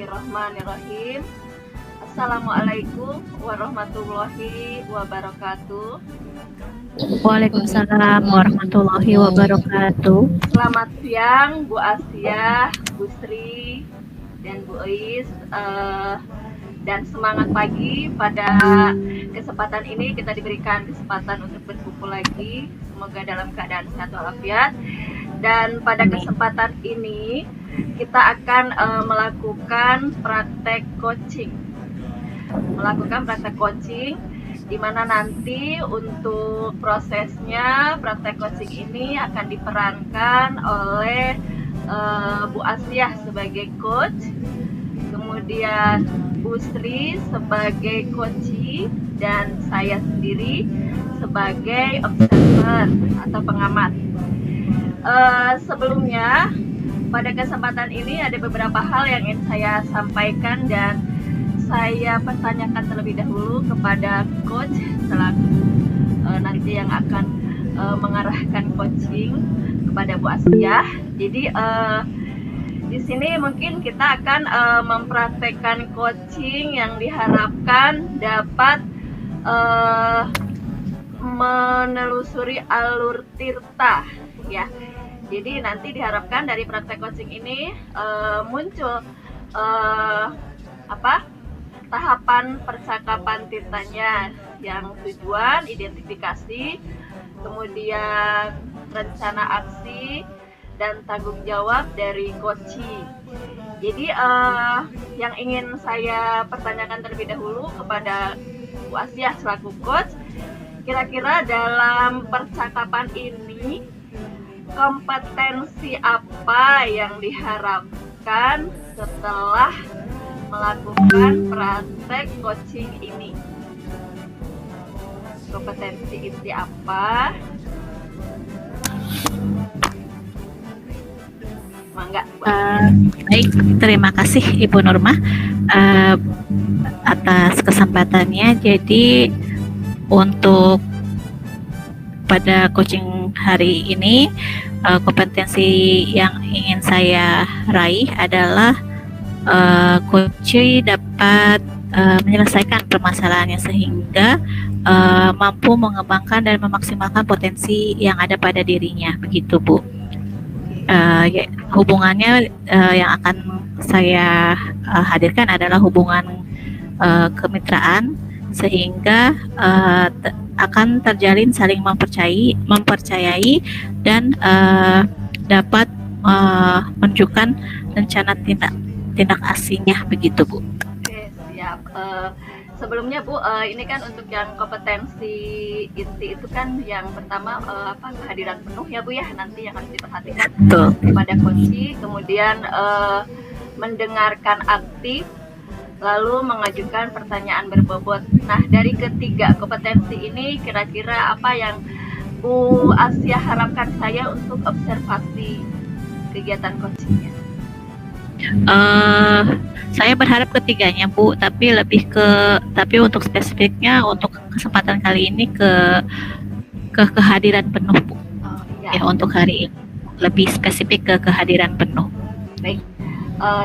Bismillahirrahmanirrahim. Assalamualaikum warahmatullahi wabarakatuh. Waalaikumsalam warahmatullahi wabarakatuh. Selamat siang Bu Asia, Bu Sri, dan Bu Ois. Dan semangat pagi. Pada kesempatan ini kita diberikan kesempatan untuk berkumpul lagi. Semoga dalam keadaan sehat walafiat. Dan pada kesempatan ini kita akan melakukan praktek coaching. Di mana nanti untuk prosesnya praktek coaching ini akan diperankan oleh Bu Asia sebagai coach, kemudian Bu Sri sebagai coachee, dan saya sendiri sebagai observer atau pengamat. Sebelumnya pada kesempatan ini ada beberapa hal yang ingin saya sampaikan dan saya pertanyakan terlebih dahulu kepada coach selaku nanti yang akan mengarahkan coaching kepada Bu Asia. Jadi di sini mungkin kita akan mempraktekkan coaching yang diharapkan dapat menelusuri alur tirta, ya. Jadi nanti diharapkan dari praktek coaching ini muncul tahapan percakapan tirtanya, yang tujuan, identifikasi, kemudian rencana aksi, dan tanggung jawab dari coachee. Jadi yang ingin saya pertanyakan terlebih dahulu kepada Bu Asia selaku coach, kira-kira dalam percakapan ini kompetensi apa yang diharapkan setelah melakukan praktek coaching ini? Kompetensi inti apa? Mangga. Baik, terima kasih Ibu Nurma atas kesempatannya. Jadi untuk pada coaching hari ini, kompetensi yang ingin saya raih adalah coachee dapat menyelesaikan permasalahannya sehingga mampu mengembangkan dan memaksimalkan potensi yang ada pada dirinya, begitu Bu. Hubungannya yang akan saya hadirkan adalah hubungan kemitraan, sehingga akan terjalin saling mempercayai dan dapat menunjukkan rencana tindak aslinya, begitu Bu. Oke, siap. Sebelumnya Bu, ini kan untuk yang kompetensi inti itu kan yang pertama kehadiran penuh ya Bu ya, nanti yang harus diperhatikan. Betul. Kepada coachee, kemudian mendengarkan aktif, lalu mengajukan pertanyaan berbobot. Nah, dari ketiga kompetensi ini kira-kira apa yang Bu Asia harapkan saya untuk observasi kegiatan coachingnya? Saya berharap ketiganya Bu, tapi untuk spesifiknya untuk kesempatan kali ini ke kehadiran penuh Bu. Ya, untuk hari ini lebih spesifik ke kehadiran penuh. Baik,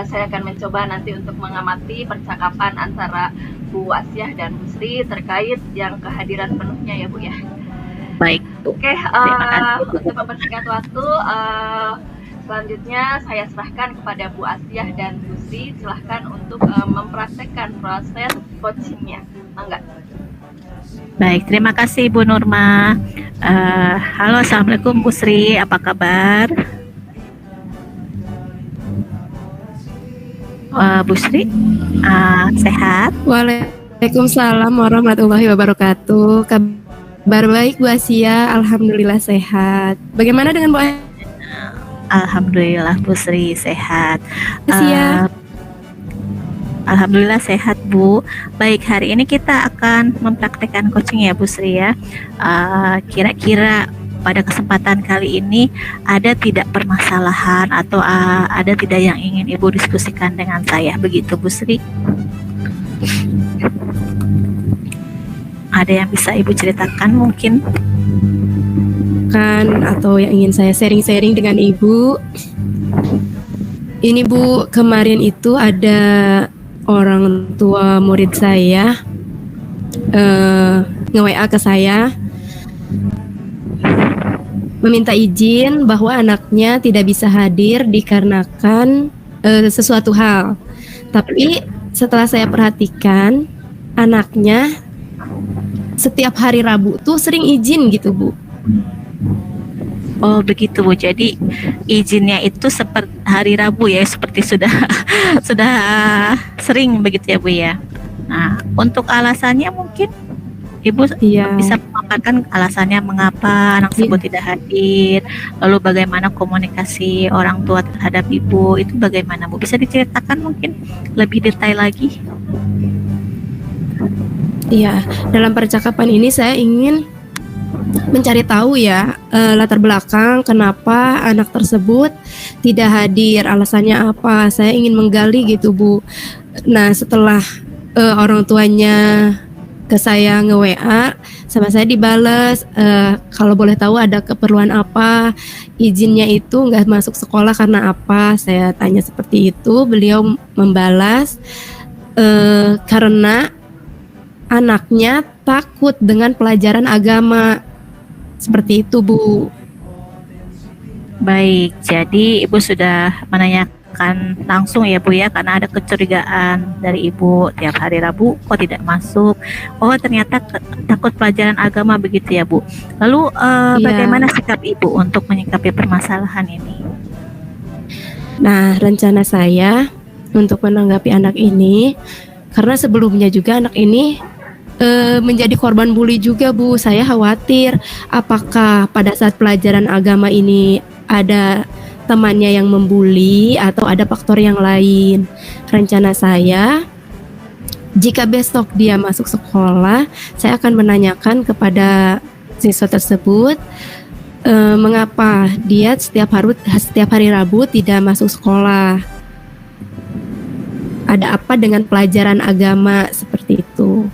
saya akan mencoba nanti untuk mengamati percakapan antara Bu Asia dan Bu Sri terkait yang kehadiran penuhnya ya Bu ya. Baik Bu. Oke, untuk mempersingkat waktu, selanjutnya saya serahkan kepada Bu Asia dan Bu Sri. Silahkan untuk mempraktekkan proses coachingnya. Mangga. Baik, terima kasih Bu Nurma. Halo, assalamualaikum Bu Sri, apa kabar? Bu Sri, sehat? Waalaikumsalam warahmatullahi wabarakatuh. Kabar baik Bu Asia, alhamdulillah sehat. Bagaimana dengan Bu Asia? Alhamdulillah Bu Sri sehat. Asia. Alhamdulillah sehat Bu. Baik, hari ini kita akan mempraktekkan coaching ya Bu Sri ya. Kira-kira pada kesempatan kali ini ada tidak permasalahan atau ada tidak yang ingin Ibu diskusikan dengan saya, begitu Bu Sri? Ada yang bisa Ibu ceritakan mungkin? Atau yang ingin saya sharing-sharing dengan Ibu? Ini Bu, kemarin itu ada orang tua murid saya nge-WA ke saya meminta izin bahwa anaknya tidak bisa hadir dikarenakan sesuatu hal. Tapi setelah saya perhatikan, anaknya setiap hari Rabu tuh sering izin gitu Bu. Oh begitu Bu. Jadi izinnya itu seperti hari Rabu ya, seperti sudah sudah sering begitu ya Bu ya. Nah, untuk alasannya mungkin Ibu Iya. bisa memaparkan alasannya mengapa anak tersebut tidak hadir, lalu bagaimana komunikasi orang tua terhadap Ibu itu bagaimana Bu? Bisa diceritakan mungkin lebih detail lagi? Iya, dalam percakapan ini saya ingin mencari tahu ya latar belakang kenapa anak tersebut tidak hadir, alasannya apa. Saya ingin menggali gitu Bu. Nah setelah orang tuanya ke saya nge-WA, sama saya dibales kalau boleh tahu ada keperluan apa, izinnya itu nggak masuk sekolah karena apa. Saya tanya seperti itu, beliau membalas karena anaknya takut dengan pelajaran agama. Seperti itu Bu. Baik, jadi Ibu sudah menanyakan langsung ya Bu ya, karena ada kecurigaan dari Ibu tiap hari Rabu kok tidak masuk. Oh ternyata takut pelajaran agama begitu ya Bu. Lalu Iya. bagaimana sikap Ibu untuk menyikapi permasalahan ini? Nah rencana saya untuk menanggapi anak ini, karena sebelumnya juga anak ini menjadi korban bully juga Bu. Saya khawatir apakah pada saat pelajaran agama ini ada temannya yang membuli atau ada faktor yang lain. Rencana saya, jika besok dia masuk sekolah, saya akan menanyakan kepada siswa tersebut mengapa dia setiap hari Rabu tidak masuk sekolah. Ada apa dengan pelajaran agama seperti itu.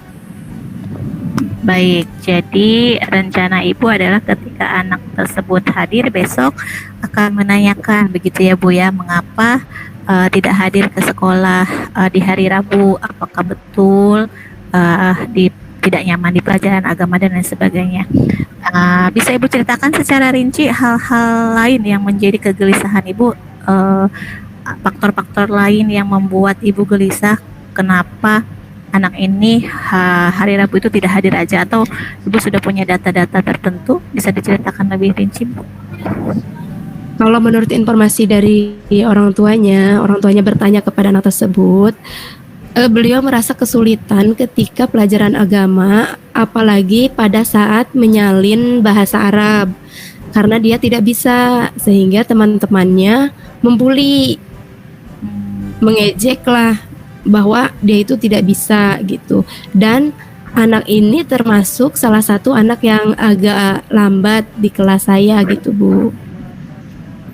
Baik, jadi rencana Ibu adalah ketika anak tersebut hadir besok akan menanyakan begitu ya Bu ya, mengapa tidak hadir ke sekolah di hari Rabu, apakah betul tidak nyaman di pelajaran agama dan lain sebagainya. Bisa Ibu ceritakan secara rinci hal-hal lain yang menjadi kegelisahan Ibu, faktor-faktor lain yang membuat Ibu gelisah kenapa anak ini hari Rabu itu tidak hadir aja, atau Ibu sudah punya data-data tertentu, bisa diceritakan lebih rinci Bu? Kalau menurut informasi dari orang tuanya bertanya kepada anak tersebut, beliau merasa kesulitan ketika pelajaran agama, apalagi pada saat menyalin bahasa Arab, karena dia tidak bisa, sehingga teman-temannya membuli, mengejek lah bahwa dia itu tidak bisa gitu. Dan anak ini termasuk salah satu anak yang agak lambat di kelas saya gitu Bu.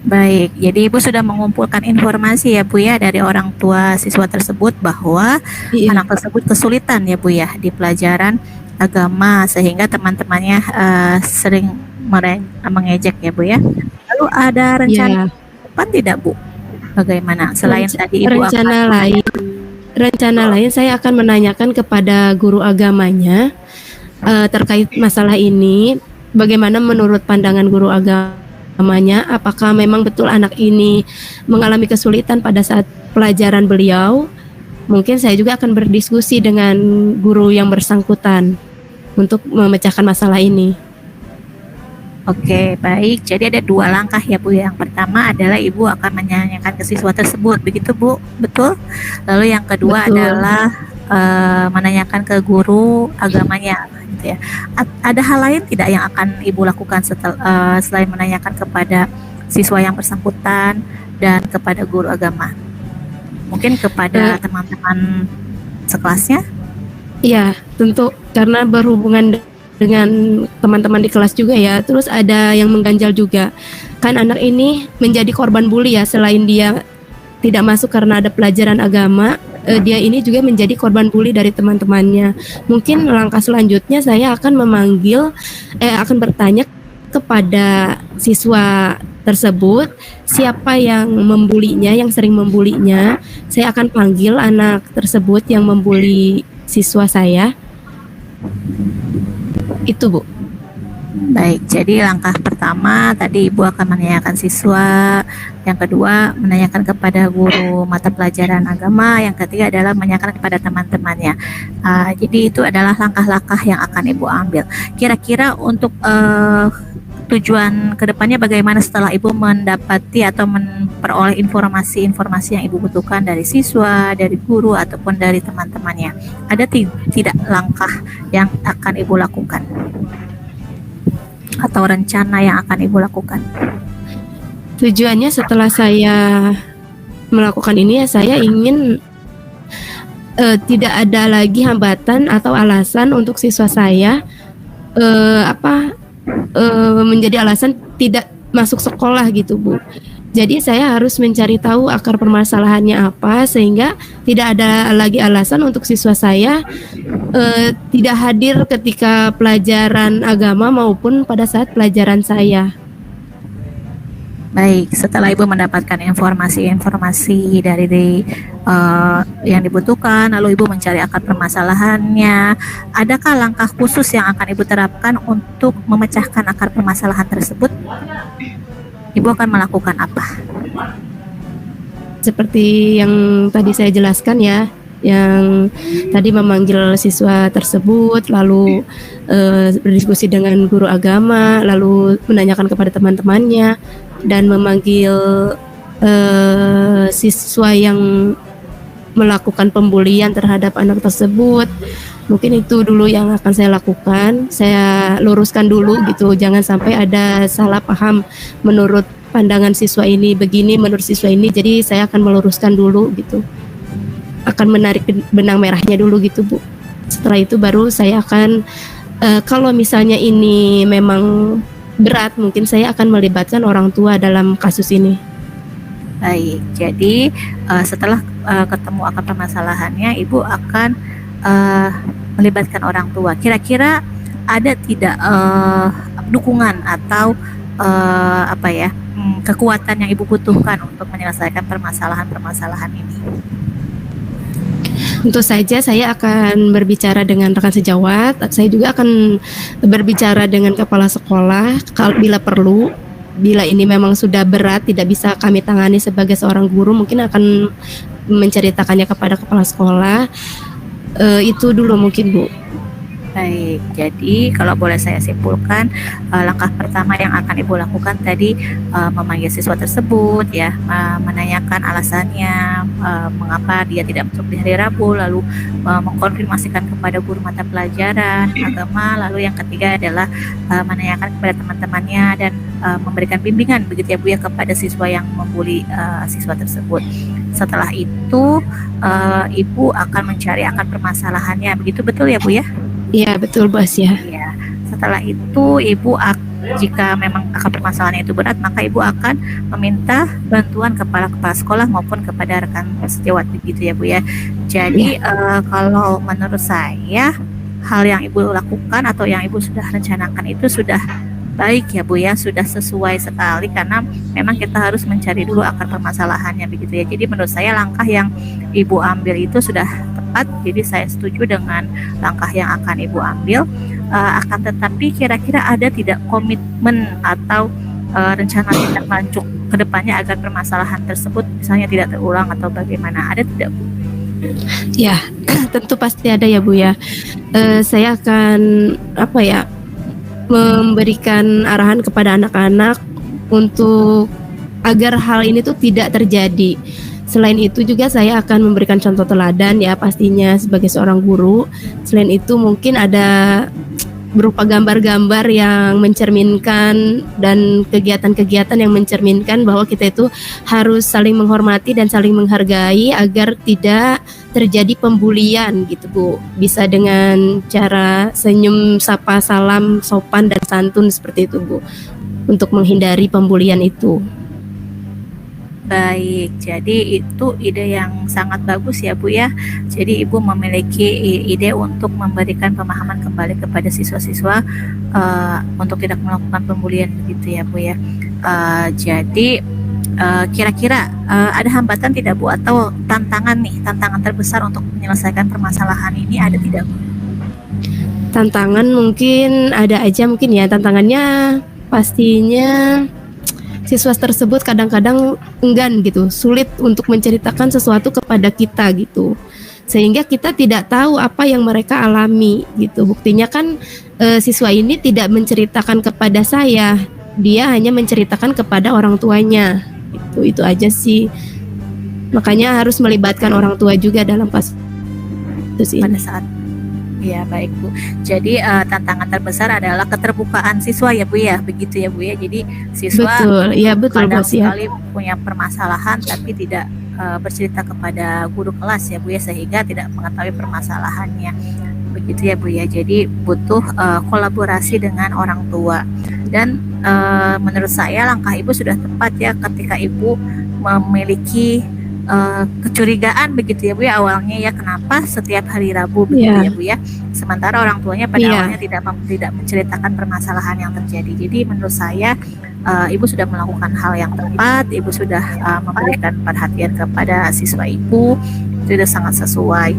Baik, jadi Ibu sudah mengumpulkan informasi ya Bu ya dari orang tua siswa tersebut bahwa anak tersebut kesulitan ya Bu ya di pelajaran agama, sehingga teman-temannya sering mengejek ya Bu ya. Lalu ada rencana depan tidak Bu? Bagaimana selain tadi Ibu rencana lain saya akan menanyakan kepada guru agamanya terkait masalah ini. Bagaimana menurut pandangan guru agamanya, apakah memang betul anak ini mengalami kesulitan pada saat pelajaran beliau. Mungkin saya juga akan berdiskusi dengan guru yang bersangkutan untuk memecahkan masalah ini. Oke, baik. Jadi ada dua langkah ya Bu. Yang pertama adalah Ibu akan menanyakan ke siswa tersebut, begitu Bu? Betul? Lalu yang kedua adalah menanyakan ke guru agamanya, gitu ya. Ada hal lain tidak yang akan Ibu lakukan selain menanyakan kepada siswa yang bersangkutan dan kepada guru agama? Mungkin kepada teman-teman sekelasnya? Iya, tentu karena berhubungan dengan teman-teman di kelas juga ya. Terus ada yang mengganjal juga, kan anak ini menjadi korban bully ya. Selain dia tidak masuk karena ada pelajaran agama, dia ini juga menjadi korban bully dari teman-temannya. Mungkin langkah selanjutnya saya akan akan bertanya kepada siswa tersebut, siapa yang membulinya, yang sering membulinya, saya akan panggil anak tersebut yang membuli siswa saya. Itu, Bu. Baik, jadi langkah pertama tadi Ibu akan menanyakan siswa, yang kedua menanyakan kepada guru mata pelajaran agama, yang ketiga adalah menanyakan kepada teman-temannya. Jadi itu adalah langkah-langkah yang akan Ibu ambil. Kira-kira untuk tujuan kedepannya bagaimana setelah Ibu mendapati atau memperoleh informasi-informasi yang Ibu butuhkan dari siswa, dari guru, ataupun dari teman-temannya? Ada tidak langkah yang akan Ibu lakukan? Atau rencana yang akan Ibu lakukan? Tujuannya setelah saya melakukan ini ya, saya ingin tidak ada lagi hambatan atau alasan untuk siswa saya menjadi alasan tidak masuk sekolah gitu, Bu. Jadi saya harus mencari tahu akar permasalahannya apa, sehingga tidak ada lagi alasan untuk siswa saya tidak hadir ketika pelajaran agama maupun pada saat pelajaran saya. Baik, setelah Ibu mendapatkan informasi-informasi dari yang dibutuhkan, lalu Ibu mencari akar permasalahannya, adakah langkah khusus yang akan Ibu terapkan untuk memecahkan akar permasalahan tersebut? Ibu akan melakukan apa? Seperti yang tadi saya jelaskan ya, yang tadi memanggil siswa tersebut, lalu berdiskusi dengan guru agama, lalu menanyakan kepada teman-temannya, dan memanggil siswa yang melakukan pembulian terhadap anak tersebut. Mungkin itu dulu yang akan saya lakukan. Saya luruskan dulu gitu, jangan sampai ada salah paham menurut pandangan siswa ini begini, menurut siswa ini. Jadi saya akan meluruskan dulu gitu, akan menarik benang merahnya dulu gitu, Bu. Setelah itu baru saya akan kalau misalnya ini memang berat, mungkin saya akan melibatkan orang tua dalam kasus ini. Baik, jadi setelah ketemu akar permasalahannya, Ibu akan melibatkan orang tua. Kira-kira ada tidak dukungan atau kekuatan yang Ibu butuhkan untuk menyelesaikan permasalahan-permasalahan ini? Tentu saja saya akan berbicara dengan rekan sejawat. Saya juga akan berbicara dengan kepala sekolah kalau bila perlu. Bila ini memang sudah berat, tidak bisa kami tangani sebagai seorang guru, mungkin akan menceritakannya kepada kepala sekolah. Itu dulu mungkin, Bu. Baik, jadi kalau boleh saya simpulkan, langkah pertama yang akan Ibu lakukan tadi memanggil siswa tersebut, ya, menanyakan alasannya mengapa dia tidak masuk di hari Rabu, lalu mengkonfirmasikan kepada guru mata pelajaran agama, lalu yang ketiga adalah menanyakan kepada teman-temannya dan memberikan bimbingan begitu ya, Bu, ya, kepada siswa yang membuli siswa tersebut. Setelah itu Ibu akan mencari akar permasalahannya, begitu betul ya, Bu, ya? Iya, betul, Bos, ya. Ya. Setelah itu Ibu jika memang akar permasalahannya itu berat, maka Ibu akan meminta bantuan kepala sekolah maupun kepada rekan sejawat begitu ya, Bu, ya. Jadi kalau menurut saya hal yang Ibu lakukan atau yang Ibu sudah rencanakan itu sudah baik ya, Bu, ya, sudah sesuai sekali, karena memang kita harus mencari dulu akar permasalahannya begitu ya. Jadi menurut saya langkah yang Ibu ambil itu sudah tepat. Jadi saya setuju dengan langkah yang akan Ibu ambil. Akan tetapi kira-kira ada tidak komitmen atau rencana tindak lanjut ke depannya agar permasalahan tersebut misalnya tidak terulang atau bagaimana? Ada tidak, Bu? Ya, tentu pasti ada ya, Bu, ya. Saya akan memberikan arahan kepada anak-anak untuk agar hal ini tuh tidak terjadi. Selain itu juga saya akan memberikan contoh teladan ya, pastinya sebagai seorang guru. Selain itu mungkin ada berupa gambar-gambar yang mencerminkan dan kegiatan-kegiatan yang mencerminkan bahwa kita itu harus saling menghormati dan saling menghargai agar tidak terjadi pembulian gitu, Bu. Bisa dengan cara senyum, sapa, salam, sopan dan santun seperti itu, Bu, untuk menghindari pembulian itu. Baik, jadi itu ide yang sangat bagus ya, Bu, ya. Jadi Ibu memiliki ide untuk memberikan pemahaman kembali kepada siswa-siswa untuk tidak melakukan pembulian begitu ya, Bu, ya. Jadi kira-kira ada hambatan tidak Bu, atau tantangan terbesar untuk menyelesaikan permasalahan ini ada tidak Bu? Tantangan mungkin ada aja mungkin ya, tantangannya pastinya siswa tersebut kadang-kadang enggan gitu, sulit untuk menceritakan sesuatu kepada kita gitu, sehingga kita tidak tahu apa yang mereka alami gitu. Buktinya kan siswa ini tidak menceritakan kepada saya, dia hanya menceritakan kepada orang tuanya gitu. Itu aja sih, makanya harus melibatkan orang tua juga dalam kasus Pada ini. saat ya, baik Bu. Jadi tantangan terbesar adalah keterbukaan siswa ya Bu ya, begitu ya Bu ya. Jadi siswa Betul, ya betul kadang bos ya. sekali punya permasalahan tapi tidak bercerita kepada guru kelas ya Bu ya, sehingga tidak mengetahui permasalahannya. Begitu ya Bu ya. Jadi butuh kolaborasi dengan orang tua. Dan menurut saya langkah Ibu sudah tepat ya ketika Ibu memiliki kecurigaan begitu ya Bu ya, awalnya ya, kenapa setiap hari Rabu begitu Iya. ya Bu ya, sementara orang tuanya pada Iya. awalnya tidak menceritakan permasalahan yang terjadi. Jadi menurut saya Ibu sudah melakukan hal yang tepat, Ibu sudah memberikan perhatian kepada siswa Ibu, itu sudah sangat sesuai.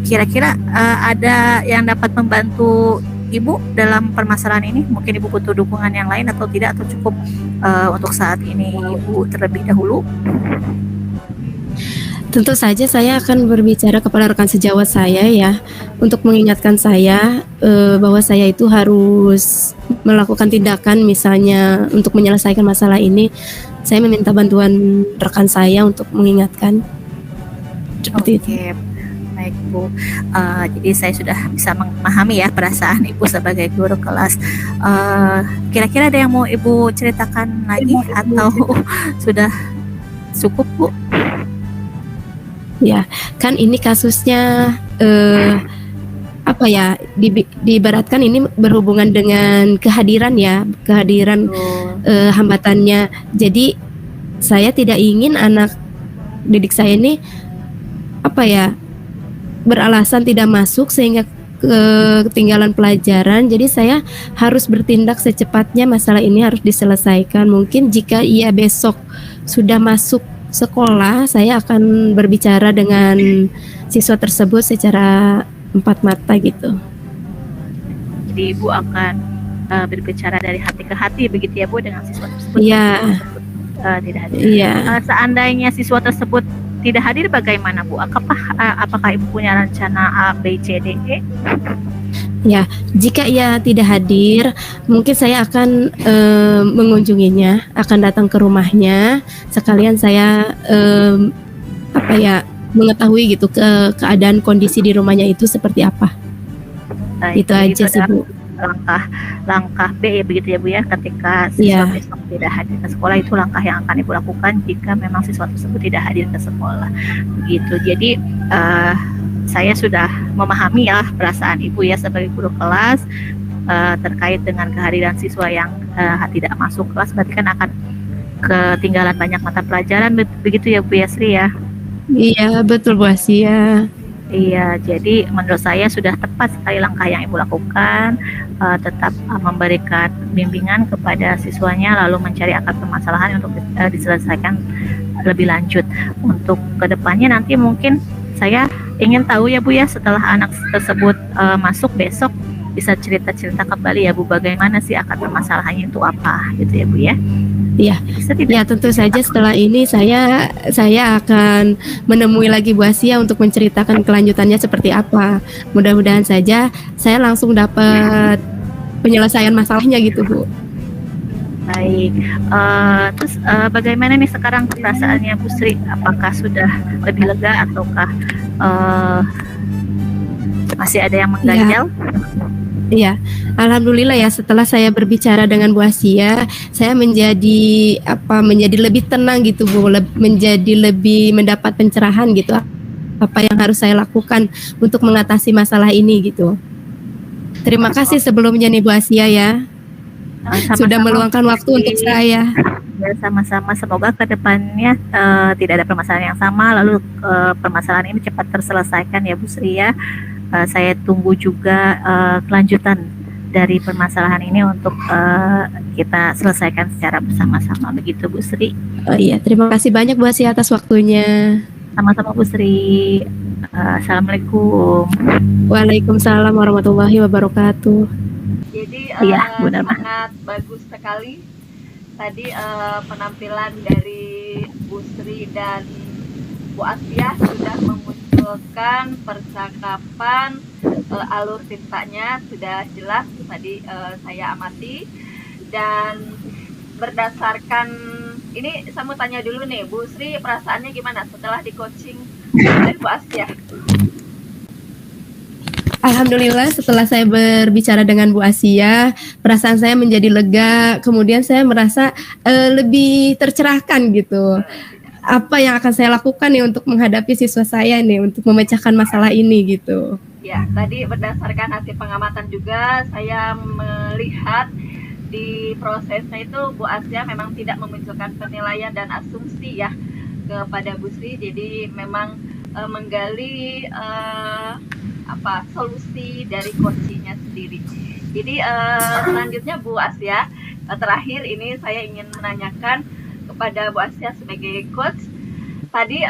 Kira-kira ada yang dapat membantu Ibu dalam permasalahan ini? Mungkin Ibu butuh dukungan yang lain atau tidak, atau cukup untuk saat ini Ibu terlebih dahulu? Tentu saja saya akan berbicara kepada rekan sejawat saya ya, untuk mengingatkan saya bahwa saya itu harus melakukan tindakan, misalnya untuk menyelesaikan masalah ini. Saya meminta bantuan rekan saya untuk mengingatkan seperti itu. Oke, baik Bu. Jadi saya sudah bisa memahami ya perasaan Ibu sebagai guru kelas. Kira-kira ada yang mau Ibu ceritakan lagi atau sudah cukup Bu? Ya, kan ini kasusnya apa ya, diibaratkan ini berhubungan dengan kehadiran ya, kehadiran hambatannya. Jadi saya tidak ingin anak didik saya ini apa ya, beralasan tidak masuk sehingga ketinggalan pelajaran. Jadi saya harus bertindak secepatnya, masalah ini harus diselesaikan. Mungkin jika ia besok sudah masuk sekolah, saya akan berbicara dengan siswa tersebut secara empat mata gitu. Jadi Ibu akan berbicara dari hati ke hati begitu ya Bu dengan siswa tersebut? Iya. Tidak hadir. Iya. Seandainya siswa tersebut tidak hadir bagaimana Bu? Apakah Ibu punya rencana A, B, C, D, E? Ya, jika ia tidak hadir, mungkin saya akan mengunjunginya, akan datang ke rumahnya, sekalian saya apa ya, mengetahui gitu keadaan kondisi di rumahnya itu seperti apa. Baik, Itu aja sih Bu. Langkah B ya begitu ya Bu ya, ketika siswa besok tidak hadir ke sekolah, itu langkah yang akan Ibu lakukan jika memang siswa tersebut tidak hadir ke sekolah. Begitu. Jadi saya sudah memahami ya perasaan Ibu ya sebagai guru kelas terkait dengan kehadiran siswa yang tidak masuk kelas, berarti kan akan ketinggalan banyak mata pelajaran begitu ya Bu Yasri ya. Iya betul Bu Asia. Iya, jadi menurut saya sudah tepat sekali langkah yang Ibu lakukan, tetap memberikan bimbingan kepada siswanya, lalu mencari akar permasalahan untuk diselesaikan lebih lanjut. Untuk kedepannya nanti mungkin saya ingin tahu ya Bu ya, setelah anak tersebut masuk besok, bisa cerita-cerita kembali ya Bu, bagaimana sih akar permasalahannya itu apa gitu ya Bu ya. Iya, ya tentu saja setelah ini saya akan menemui lagi Bu Asia untuk menceritakan kelanjutannya seperti apa. Mudah-mudahan saja saya langsung dapat penyelesaian masalahnya gitu Bu. Baik, terus bagaimana nih sekarang perasaannya Bu Sri? Apakah sudah lebih lega ataukah masih ada yang mengganjal? Iya, alhamdulillah ya, setelah saya berbicara dengan Bu Asia, saya menjadi lebih tenang gitu Bu, menjadi lebih mendapat pencerahan gitu, apa yang harus saya lakukan untuk mengatasi masalah ini gitu. Terima kasih sebelumnya nih Bu Asia ya, sudah meluangkan waktu untuk saya. Ya, sama-sama, semoga kedepannya tidak ada permasalahan yang sama, lalu permasalahan ini cepat terselesaikan ya Bu Sri ya. Saya tunggu juga kelanjutan dari permasalahan ini untuk kita selesaikan secara bersama-sama, begitu Bu Sri. Oh iya, terima kasih banyak Bu Asia atas waktunya. Sama-sama Bu Sri. Assalamualaikum. Waalaikumsalam warahmatullahi wabarakatuh. Jadi Iya, benar, Mas. sangat bagus sekali tadi penampilan dari Bu Sri dan Bu Asia sudah memunculkan percakapan, alur ceritanya sudah jelas tadi saya amati. Dan berdasarkan ini saya mau tanya dulu nih, Bu Sri perasaannya gimana setelah di coaching dari Bu Asia? Alhamdulillah setelah saya berbicara dengan Bu Asia, perasaan saya menjadi lega, kemudian saya merasa lebih tercerahkan gitu. Apa yang akan saya lakukan nih untuk menghadapi siswa saya nih, untuk memecahkan masalah ini gitu. Ya, tadi berdasarkan hasil pengamatan juga saya melihat di prosesnya itu Bu Asia memang tidak memunculkan penilaian dan asumsi ya kepada Bu Sri, jadi memang menggali solusi dari coachingnya sendiri. Jadi selanjutnya Bu Asia, terakhir ini saya ingin menanyakan kepada Bu Asia sebagai coach. Tadi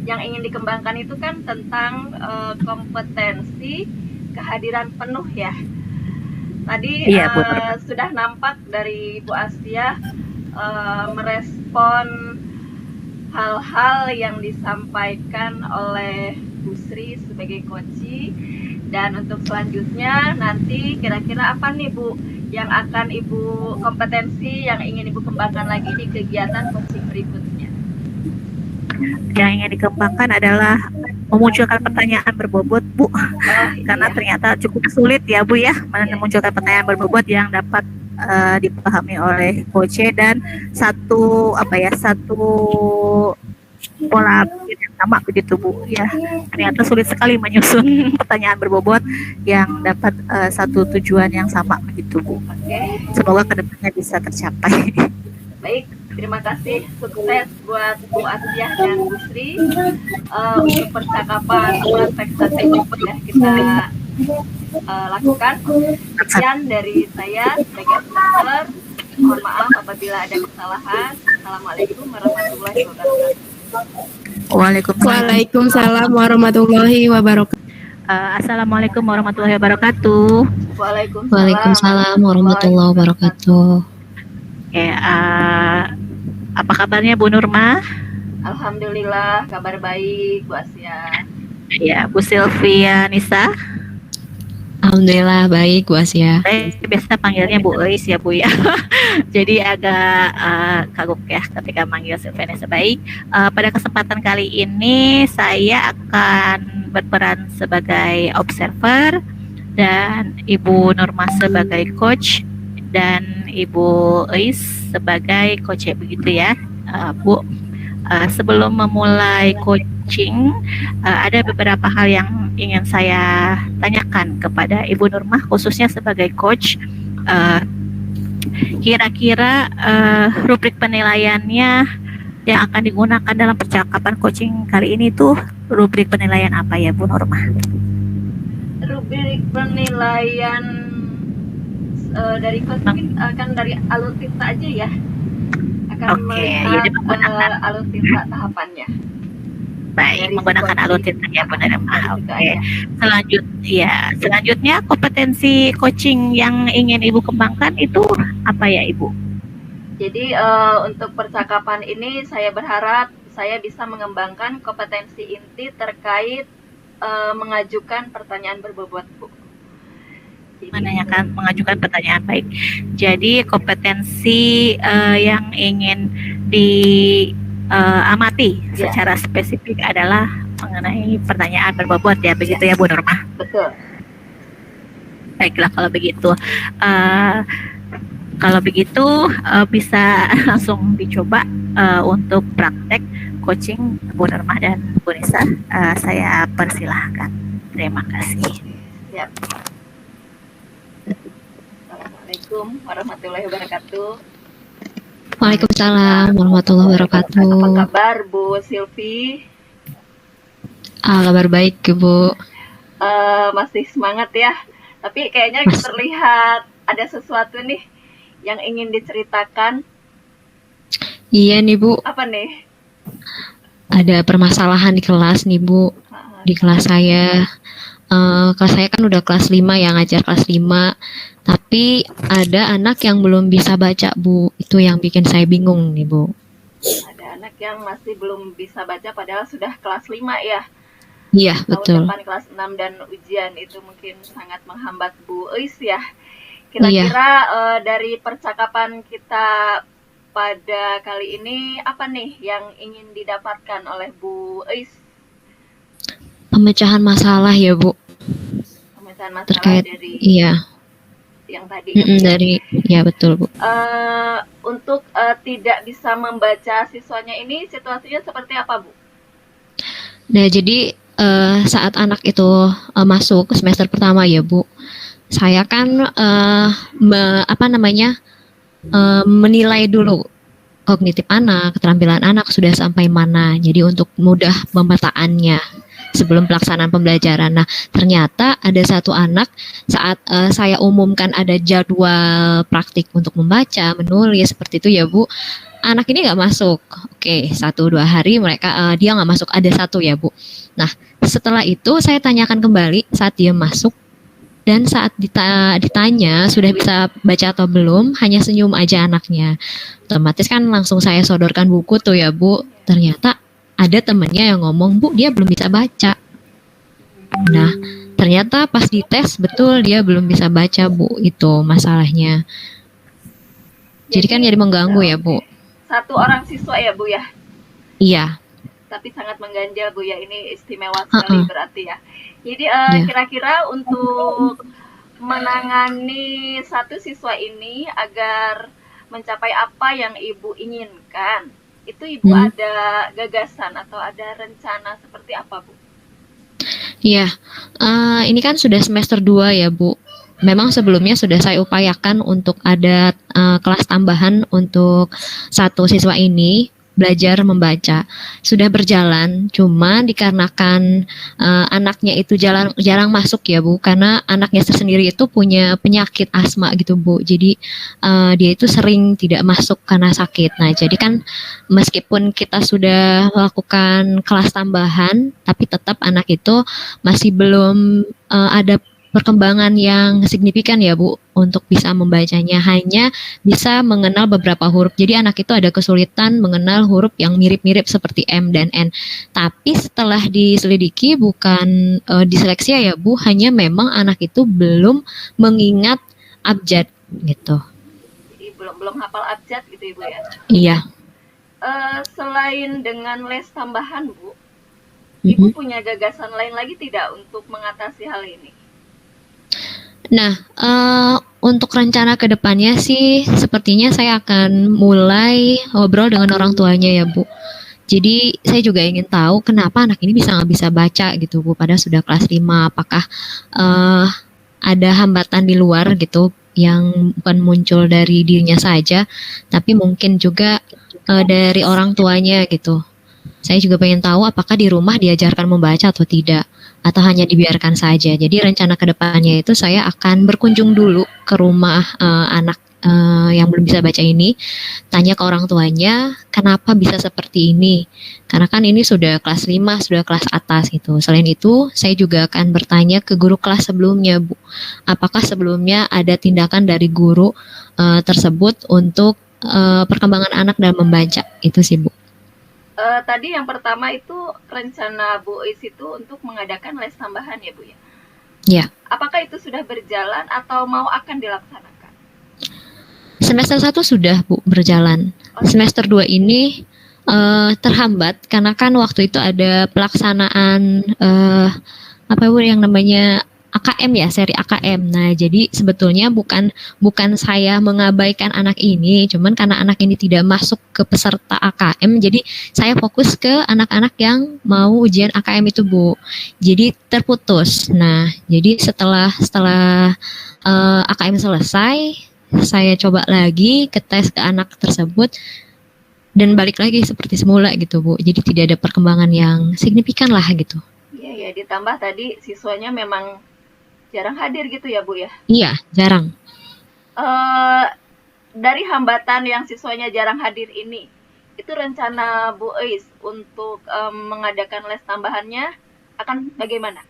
yang ingin dikembangkan itu kan tentang kompetensi kehadiran penuh ya. Tadi Iya, sudah nampak dari Bu Asia merespon hal-hal yang disampaikan oleh Bu Sri sebagai coach. Dan untuk selanjutnya nanti kira-kira apa nih Bu yang akan Ibu kompetensi yang ingin Ibu kembangkan lagi di kegiatan coaching berikutnya? Yang ingin dikembangkan adalah memunculkan pertanyaan berbobot, Bu. Karena ternyata cukup sulit ya, Bu ya, memunculkan pertanyaan berbobot yang dapat dipahami oleh coach dan satu pola pikir yang sama begitu Bu ya. Ternyata sulit sekali menyusun pertanyaan berbobot yang dapat satu tujuan yang sama begitu Bu. Semoga kedepannya bisa tercapai. Baik, terima kasih, sukses buat Bu Asia dan Bu Sri untuk percakapan praktek strategi yang kita lakukan. Sekian dari saya sebagai asesor. Mohon maaf apabila ada kesalahan. Assalamualaikum warahmatullahi wabarakatuh. Waalaikumsalam warahmatullahi wabarakatuh. Assalamualaikum warahmatullahi wabarakatuh. Waalaikumsalam warahmatullahi wabarakatuh. Oke, apa kabarnya Bu Nurma? Alhamdulillah kabar baik Bu Asia. Ya, Bu Sylvia Nisa. Alhamdulillah baik Bu Asia. Saya biasa panggilnya Bu Eis ya Bu ya. Jadi agak kagok ya ketika manggil Sylvia Nisa. Baik, pada kesempatan kali ini saya akan berperan sebagai observer dan Ibu Nurma sebagai coach dan Ibu Eis sebagai coach ya, begitu ya Bu. Sebelum memulai coaching, ada beberapa hal yang ingin saya tanyakan kepada Ibu Nurma, khususnya sebagai coach. Kira-kira rubrik penilaiannya yang akan digunakan dalam percakapan coaching kali ini tuh rubrik penilaian apa ya Bu Nurma? Rubrik penilaian dari coaching akan dari alur cerita aja ya. Melihat alur cerita tahapannya. Baik, dari menggunakan alur cerita ya Bu Nurma. Oke. Selanjutnya kompetensi coaching yang ingin Ibu kembangkan itu apa ya Ibu? Jadi untuk percakapan ini saya berharap saya bisa mengembangkan kompetensi inti terkait mengajukan pertanyaan berbobot Bu. Mengajukan pertanyaan, baik. Jadi kompetensi yang ingin diamati secara spesifik adalah mengenai pertanyaan berbobot ya, begitu ya Bu Nurma? Betul. Baiklah kalau begitu. Kalau begitu bisa langsung dicoba untuk praktek coaching Bu Nurma dan Bu Nisa. Saya persilahkan. Terima kasih. Siap. Assalamualaikum warahmatullahi wabarakatuh. Waalaikumsalam warahmatullahi wabarakatuh. Apa kabar Bu Silvi? Kabar baik Bu. Masih semangat ya Tapi kayaknya Mas, terlihat ada sesuatu nih yang ingin diceritakan. iya nih Bu, Apa nih? ada permasalahan di kelas nih Bu. Di kelas saya, kelas saya kan udah kelas 5 ya, ngajar kelas 5. Tapi ada anak yang belum bisa baca Bu. Itu yang bikin saya bingung nih Bu. Ada anak yang masih belum bisa baca padahal sudah kelas 5 ya. Iya, Tahun betul. depan kelas 6 dan ujian itu mungkin sangat menghambat Bu Eis ya. Iya. Kira-kira dari percakapan kita pada kali ini apa nih yang ingin didapatkan oleh Bu Eis? Pemecahan masalah ya Bu, Pemecahan masalah terkait dari iya, yang tadi ya, Bu, ya. dari ya betul Bu. Untuk tidak bisa membaca siswanya ini situasinya seperti apa Bu? Nah, jadi saat anak itu masuk ke semester pertama ya Bu, saya kan menilai dulu kognitif anak, keterampilan anak sudah sampai mana. Jadi untuk mudah pemetaannya sebelum pelaksanaan pembelajaran. Nah, ternyata ada satu anak saat saya umumkan ada jadwal praktik untuk membaca, menulis seperti itu ya Bu. Anak ini nggak masuk. Oke, 1-2 hari mereka dia nggak masuk. Ada satu ya Bu. Nah, setelah itu saya tanyakan kembali saat dia masuk dan saat ditanya sudah bisa baca atau belum, hanya senyum aja anaknya. Otomatis kan langsung saya sodorkan buku tuh ya Bu. Ternyata ada temennya yang ngomong, Bu, dia belum bisa baca. Nah, ternyata pas dites betul dia belum bisa baca Bu, itu masalahnya. Jadi kan jadi mengganggu ya Bu. Satu orang siswa ya Bu ya? Iya. Tapi sangat mengganjal Bu ya, ini istimewa sekali berarti ya. Jadi kira-kira untuk menangani satu siswa ini agar mencapai apa yang Ibu inginkan, itu Ibu ada gagasan atau ada rencana seperti apa Bu? Iya, ini kan sudah semester 2 ya Bu. Memang sebelumnya sudah saya upayakan untuk ada kelas tambahan untuk satu siswa ini belajar membaca. Sudah berjalan, cuma dikarenakan anaknya itu jarang masuk ya Bu, karena anaknya sendiri itu punya penyakit asma gitu Bu. Jadi dia itu sering tidak masuk karena sakit. Nah, jadi kan meskipun kita sudah melakukan kelas tambahan, tapi tetap anak itu masih belum ada perkembangan yang signifikan ya Bu untuk bisa membacanya, hanya bisa mengenal beberapa huruf. Jadi anak itu ada kesulitan mengenal huruf yang mirip-mirip seperti M dan N. Tapi setelah diselidiki bukan disleksia ya Bu, hanya memang anak itu belum mengingat abjad gitu. Jadi belum hafal abjad gitu Ibu ya? Iya. Selain dengan les tambahan Bu, Ibu punya gagasan lain lagi tidak untuk mengatasi hal ini? Nah, untuk rencana ke depannya sih sepertinya saya akan mulai ngobrol dengan orang tuanya ya Bu. Jadi saya juga ingin tahu kenapa anak ini nggak bisa baca gitu Bu, padahal sudah kelas 5. Apakah ada hambatan di luar gitu yang bukan muncul dari dirinya saja, tapi mungkin juga dari orang tuanya gitu. Saya juga pengen tahu apakah di rumah diajarkan membaca atau tidak, atau hanya dibiarkan saja. Jadi rencana kedepannya itu saya akan berkunjung dulu ke rumah anak yang belum bisa baca ini, tanya ke orang tuanya kenapa bisa seperti ini. Karena kan ini sudah kelas 5, sudah kelas atas gitu. Selain itu, saya juga akan bertanya ke guru kelas sebelumnya, Bu. Apakah sebelumnya ada tindakan dari guru tersebut untuk perkembangan anak dalam membaca. Itu sih, Bu. Tadi yang pertama itu rencana Bu Is itu untuk mengadakan les tambahan ya Bu ya? Ya. Apakah itu sudah berjalan atau mau akan dilaksanakan? Semester 1 sudah Bu berjalan. Semester 2 ini terhambat karena kan waktu itu ada pelaksanaan apa Bu yang namanya AKM ya, seri AKM. Nah, jadi sebetulnya bukan saya mengabaikan anak ini, cuman karena anak ini tidak masuk ke peserta AKM, jadi saya fokus ke anak-anak yang mau ujian AKM itu, Bu. Jadi terputus. Nah, jadi setelah AKM selesai, saya coba lagi ke tes ke anak tersebut dan balik lagi seperti semula gitu, Bu. Jadi tidak ada perkembangan yang signifikan lah gitu. Iya ya, ditambah tadi siswanya memang Jarang hadir gitu ya Bu ya? Iya, jarang. Eh, dari hambatan yang siswanya jarang hadir ini, itu rencana Bu Eis untuk mengadakan les tambahannya akan bagaimana?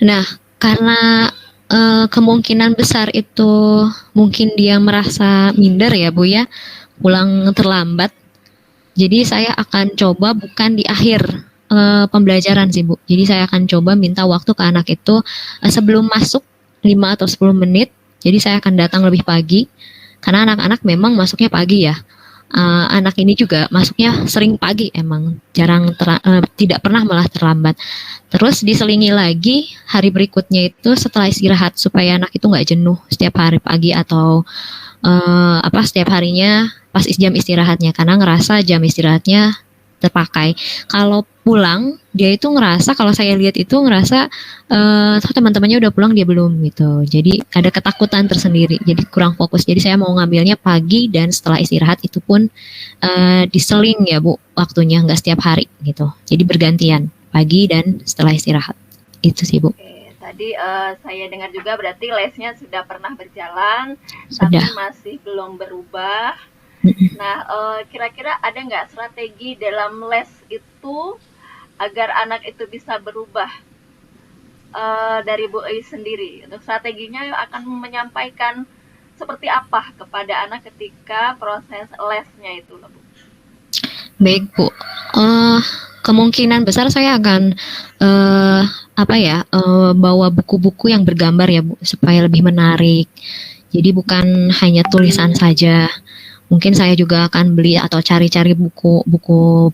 Nah, karena kemungkinan besar itu mungkin dia merasa minder ya Bu ya, pulang terlambat. Jadi saya akan coba bukan di akhir pembelajaran sih Bu. Jadi saya akan coba minta waktu ke anak itu sebelum masuk 5 atau 10 menit. Jadi saya akan datang lebih pagi karena anak-anak memang masuknya pagi ya. Anak ini juga masuknya sering pagi emang, jarang tidak pernah malah terlambat. Terus diselingi lagi hari berikutnya itu setelah istirahat supaya anak itu nggak jenuh setiap hari pagi atau setiap harinya pas jam istirahatnya, karena ngerasa jam istirahatnya terpakai. Kalau pulang dia itu ngerasa, kalau saya lihat itu ngerasa teman-temannya udah pulang dia belum gitu. Jadi ada ketakutan tersendiri. Jadi kurang fokus. Jadi saya mau ngambilnya pagi dan setelah istirahat itu pun diseling ya Bu waktunya, nggak setiap hari gitu. Jadi bergantian pagi dan setelah istirahat. Itu sih Bu. Oke, tadi saya dengar juga berarti lesnya sudah pernah berjalan, Sudah. tapi masih belum berubah. Nah, kira-kira ada nggak strategi dalam les itu agar anak itu bisa berubah dari Bu Eis sendiri? Untuk strateginya akan menyampaikan seperti apa kepada anak ketika proses lesnya itu, Bu? Baik Bu, kemungkinan besar saya akan bawa buku-buku yang bergambar ya Bu, supaya lebih menarik. Jadi bukan hanya tulisan saja. Mungkin saya juga akan beli atau cari-cari buku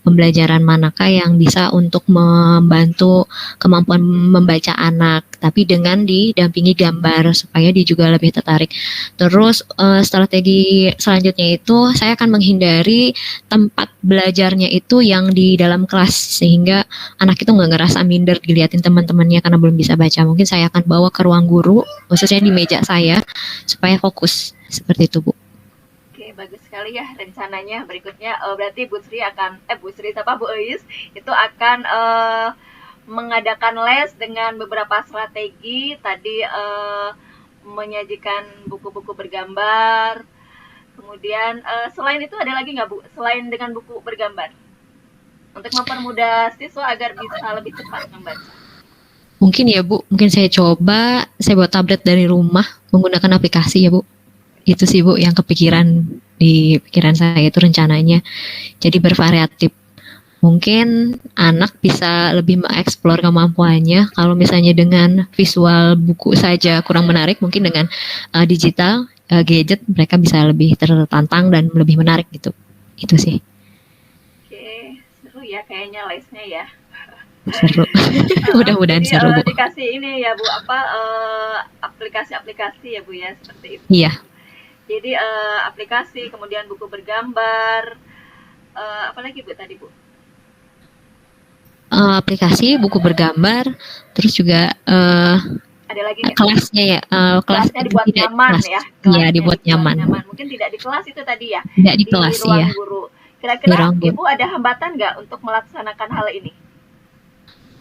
pembelajaran manakah yang bisa untuk membantu kemampuan membaca anak, tapi dengan didampingi gambar supaya dia juga lebih tertarik. Terus strategi selanjutnya itu saya akan menghindari tempat belajarnya itu yang di dalam kelas, sehingga anak itu nggak ngerasa minder dilihatin teman-temannya karena belum bisa baca. Mungkin saya akan bawa ke ruang guru, khususnya di meja saya, supaya fokus. Seperti itu Bu. Bagus sekali ya rencananya. Berikutnya berarti Bu Eis itu akan mengadakan les dengan beberapa strategi. Tadi menyajikan buku-buku bergambar. Kemudian selain itu ada lagi nggak Bu? Selain dengan buku bergambar, untuk mempermudah siswa agar bisa lebih cepat membaca. Mungkin ya Bu, mungkin saya buat tablet dari rumah menggunakan aplikasi ya Bu. Itu sih Bu yang di pikiran saya itu rencananya. Jadi bervariatif. Mungkin anak bisa lebih mengeksplor kemampuannya. Kalau misalnya dengan visual buku saja kurang menarik, mungkin dengan digital gadget mereka bisa lebih tertantang dan lebih menarik gitu. Itu sih. Oke, seru ya kayaknya lesnya ya. Seru. Mudah-mudahan seru Bu. Dikasih ini ya Bu, aplikasi-aplikasi ya Bu ya, seperti itu. Iya. Jadi aplikasi, kemudian buku bergambar, apalagi Bu tadi Bu? Aplikasi, buku bergambar, terus juga ada lagi kelasnya ya, kelasnya dibuat nyaman ya. Iya, dibuat nyaman. Mungkin tidak di kelas itu tadi ya. Tidak di kelas ruang ya. Guru. Kira-kira Ibu ada hambatan nggak untuk melaksanakan hal ini?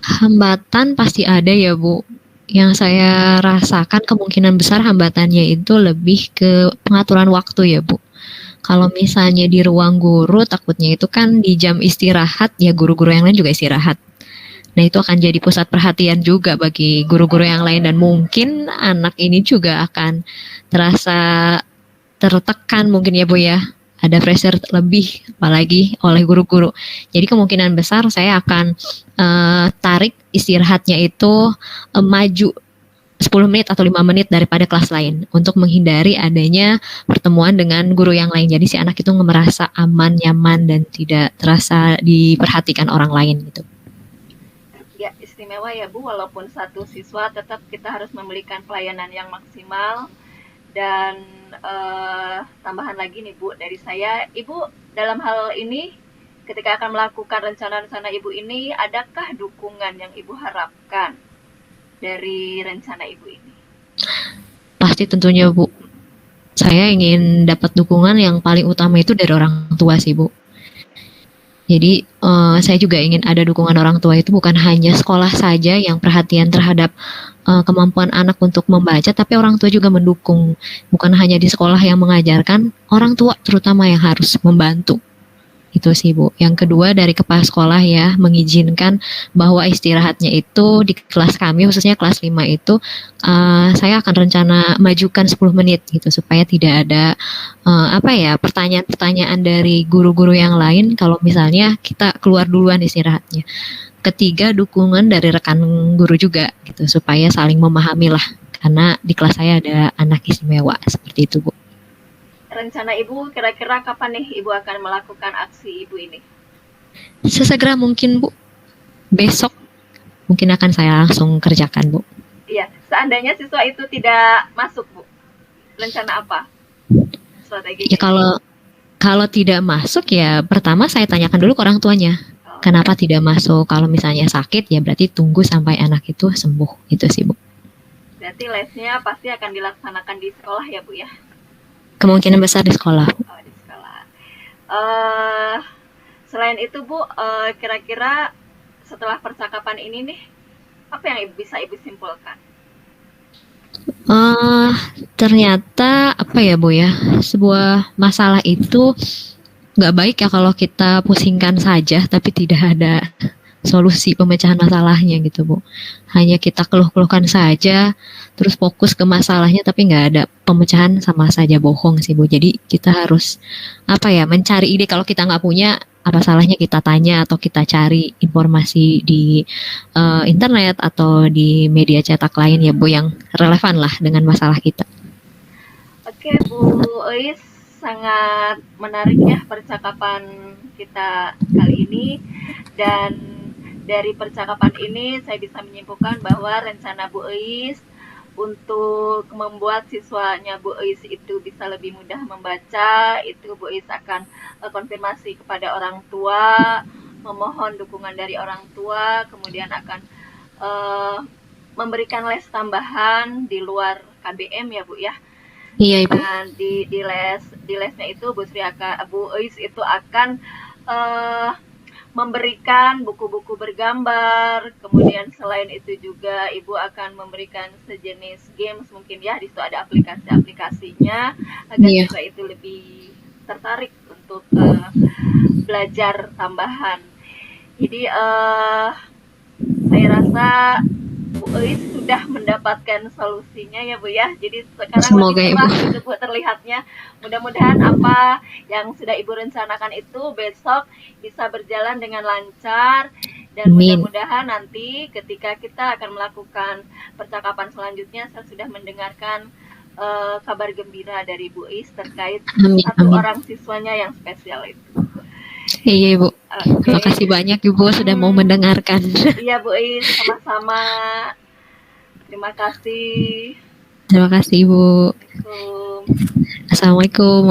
Hambatan pasti ada ya Bu. Yang saya rasakan kemungkinan besar hambatannya itu lebih ke pengaturan waktu ya Bu. Kalau misalnya di ruang guru, takutnya itu kan di jam istirahat, ya guru-guru yang lain juga istirahat. Nah itu akan jadi pusat perhatian juga bagi guru-guru yang lain, dan mungkin anak ini juga akan terasa tertekan mungkin ya Bu ya. Ada pressure lebih apalagi oleh guru-guru. Jadi kemungkinan besar saya akan tarik istirahatnya itu maju 10 menit atau 5 menit daripada kelas lain untuk menghindari adanya pertemuan dengan guru yang lain. Jadi si anak itu merasa aman, nyaman, dan tidak terasa diperhatikan orang lain gitu. Ya, istimewa ya Bu, walaupun satu siswa tetap kita harus memberikan pelayanan yang maksimal. Dan tambahan lagi nih Bu dari saya, Ibu dalam hal ini ketika akan melakukan rencana-rencana Ibu ini, adakah dukungan yang Ibu harapkan dari rencana Ibu ini? Pasti tentunya Bu. Saya ingin dapat dukungan yang paling utama itu dari orang tua sih Bu. Jadi saya juga ingin ada dukungan orang tua itu bukan hanya sekolah saja yang perhatian terhadap kemampuan anak untuk membaca, tapi orang tua juga mendukung. Bukan hanya di sekolah yang mengajarkan, orang tua terutama yang harus membantu. Itu sih Bu. Yang kedua dari kepala sekolah ya, mengizinkan bahwa istirahatnya itu di kelas kami, khususnya kelas 5 itu, saya akan rencana majukan 10 menit gitu, supaya tidak ada pertanyaan-pertanyaan dari guru-guru yang lain kalau misalnya kita keluar duluan istirahatnya. Ketiga, dukungan dari rekan guru juga gitu, supaya saling memahami lah, karena di kelas saya ada anak istimewa, seperti itu Bu. Rencana Ibu kira-kira kapan nih Ibu akan melakukan aksi Ibu ini? Sesegera mungkin Bu. Besok mungkin akan saya langsung kerjakan Bu. Iya, seandainya siswa itu tidak masuk Bu, rencana apa strateginya? Ya kalau tidak masuk ya pertama saya tanyakan dulu ke orang tuanya. Kenapa tidak masuk? Kalau misalnya sakit ya berarti tunggu sampai anak itu sembuh. Itu sih Bu. Berarti lesnya pasti akan dilaksanakan di sekolah ya Bu ya? Kemungkinan besar di sekolah. Oh, di sekolah. Selain itu Bu, kira-kira setelah percakapan ini nih, apa yang bisa Ibu simpulkan? Ternyata apa ya Bu ya, sebuah masalah itu nggak baik ya kalau kita pusingkan saja tapi tidak ada solusi pemecahan masalahnya gitu Bu. Hanya kita keluh-keluhkan saja, terus fokus ke masalahnya tapi nggak ada pemecahan, sama saja bohong sih Bu. Jadi kita harus mencari ide. Kalau kita nggak punya, apa salahnya kita tanya atau kita cari informasi di internet atau di media cetak lain ya Bu, yang relevan lah dengan masalah kita. Oke Bu Eis, sangat menarik ya percakapan kita kali ini, dan dari percakapan ini saya bisa menyimpulkan bahwa rencana Bu Eis untuk membuat siswanya Bu Eis itu bisa lebih mudah membaca, itu Bu Eis akan konfirmasi kepada orang tua, memohon dukungan dari orang tua, kemudian akan memberikan les tambahan di luar KBM ya Bu ya. Iya Ibu. Nah, di lesnya itu Bu Eis itu akan memberikan buku-buku bergambar, kemudian selain itu juga Ibu akan memberikan sejenis games mungkin ya, di situ ada aplikasi-aplikasinya agar siswa itu lebih tertarik untuk belajar tambahan. Jadi saya rasa Bu Eis sudah mendapatkan solusinya ya Bu ya. Jadi sekarang semoga lebih cerah gitu Bu terlihatnya. Mudah-mudahan apa yang sudah Ibu rencanakan itu besok bisa berjalan dengan lancar, dan mudah-mudahan nanti ketika kita akan melakukan percakapan selanjutnya saya sudah mendengarkan kabar gembira dari Bu Eis terkait satu orang siswanya yang spesial itu. Iya Ibu. Terima kasih banyak Ibu sudah mau mendengarkan. Iya Bu Eis, sama-sama. Terima kasih. Terima kasih Ibu. Assalamualaikum.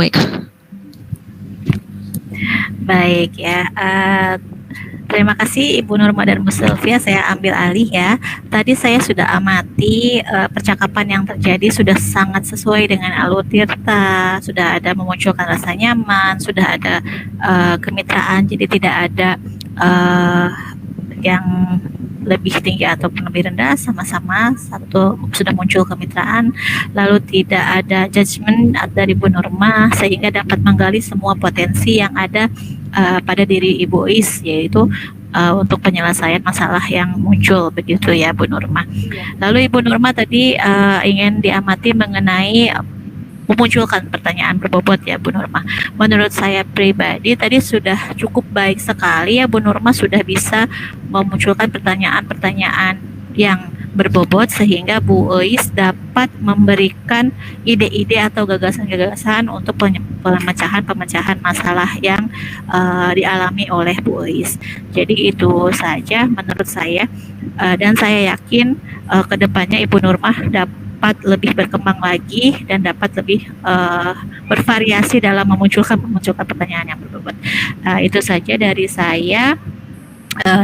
Baik ya. Terima kasih Ibu Nurma dan Bu Sylvia, saya ambil alih ya. Tadi saya sudah amati percakapan yang terjadi sudah sangat sesuai dengan alur tirta, sudah ada memunculkan rasa nyaman, sudah ada kemitraan, jadi tidak ada yang lebih tinggi ataupun lebih rendah, sama-sama satu sudah muncul kemitraan, lalu tidak ada judgement dari Bu Nurma sehingga dapat menggali semua potensi yang ada pada diri Ibu Eis, yaitu untuk penyelesaian masalah yang muncul begitu ya Bu Nurma. Lalu Ibu Nurma tadi ingin diamati mengenai memunculkan pertanyaan berbobot ya Bu Nurma. Menurut saya pribadi tadi sudah cukup baik sekali ya Bu Nurma, sudah bisa memunculkan pertanyaan-pertanyaan yang berbobot sehingga Bu Eis dapat memberikan ide-ide atau gagasan-gagasan untuk pemecahan masalah yang dialami oleh Bu Eis. Jadi itu saja menurut saya, dan saya yakin kedepannya Ibu Nurma dapat lebih berkembang lagi dan dapat lebih bervariasi dalam memunculkan pertanyaan yang berbobot. Itu saja dari saya.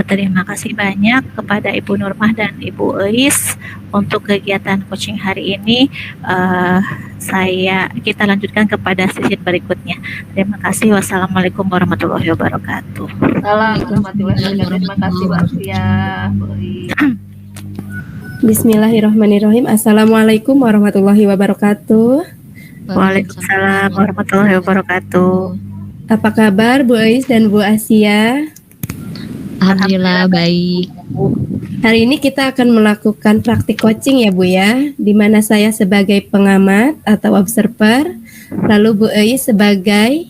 Terima kasih banyak kepada Ibu Nurmah dan Ibu Eis untuk kegiatan coaching hari ini. Kita lanjutkan kepada sesi berikutnya. Terima kasih. Wassalamualaikum warahmatullahi wabarakatuh. Salam warahmatullahi wabarakatuh. Terima kasih Mbak Sia, Bu Eis. Bismillahirrahmanirrahim. Assalamualaikum warahmatullahi wabarakatuh. Waalaikumsalam warahmatullahi wabarakatuh. Apa kabar Bu Eis dan Bu Asia? Alhamdulillah baik. Hari ini kita akan melakukan praktik coaching ya Bu ya, di mana saya sebagai pengamat atau observer, lalu Bu Eis sebagai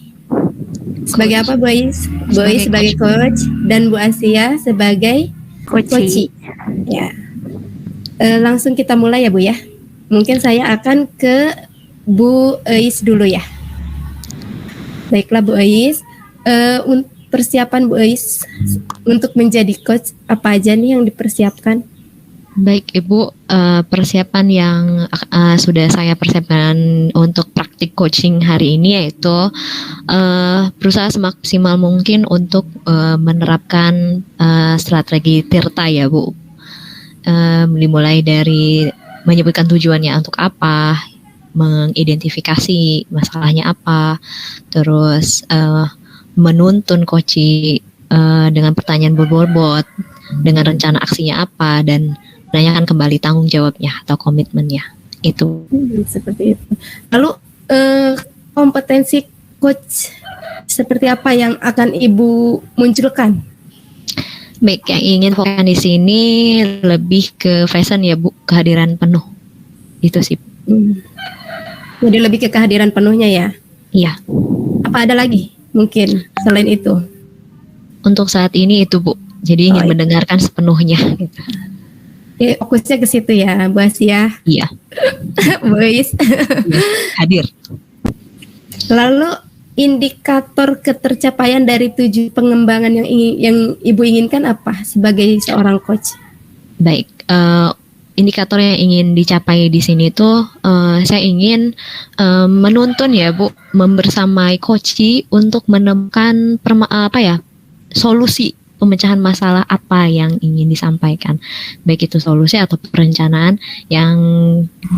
apa Bu Eis? Bu Eis sebagai coach dan Bu Asia sebagai coach. Ya. Langsung kita mulai ya Bu ya. Mungkin saya akan ke Bu Eis dulu ya. Baiklah Bu Eis, persiapan Bu Eis untuk menjadi coach apa aja nih yang dipersiapkan? Baik Ibu, persiapan yang sudah saya persiapkan untuk praktik coaching hari ini yaitu berusaha semaksimal mungkin untuk menerapkan strategi Tirta ya Bu. Dimulai dari menyebutkan tujuannya untuk apa, mengidentifikasi masalahnya apa, terus menuntun coach dengan pertanyaan berbobot, dengan rencana aksinya apa, dan menanyakan kembali tanggung jawabnya atau komitmennya. Itu. Seperti itu. Lalu kompetensi coach seperti apa yang akan Ibu munculkan? Baik, yang ingin fokuskan di sini lebih ke fashion ya Bu, kehadiran penuh. Itu sih. Jadi lebih ke kehadiran penuhnya ya? Iya. Apa ada lagi mungkin selain itu? Untuk saat ini itu Bu. Jadi ingin mendengarkan sepenuhnya gitu. Fokusnya ke situ ya, Bu Asia. Iya. Bu Eis. Hadir. Lalu indikator ketercapaian dari 7 pengembangan yang Ibu inginkan apa sebagai seorang coach? Baik, indikator yang ingin dicapai di sini tuh saya ingin menuntun ya Bu, membersamai coach untuk menemukan solusi pemecahan masalah apa yang ingin disampaikan, baik itu solusi atau perencanaan yang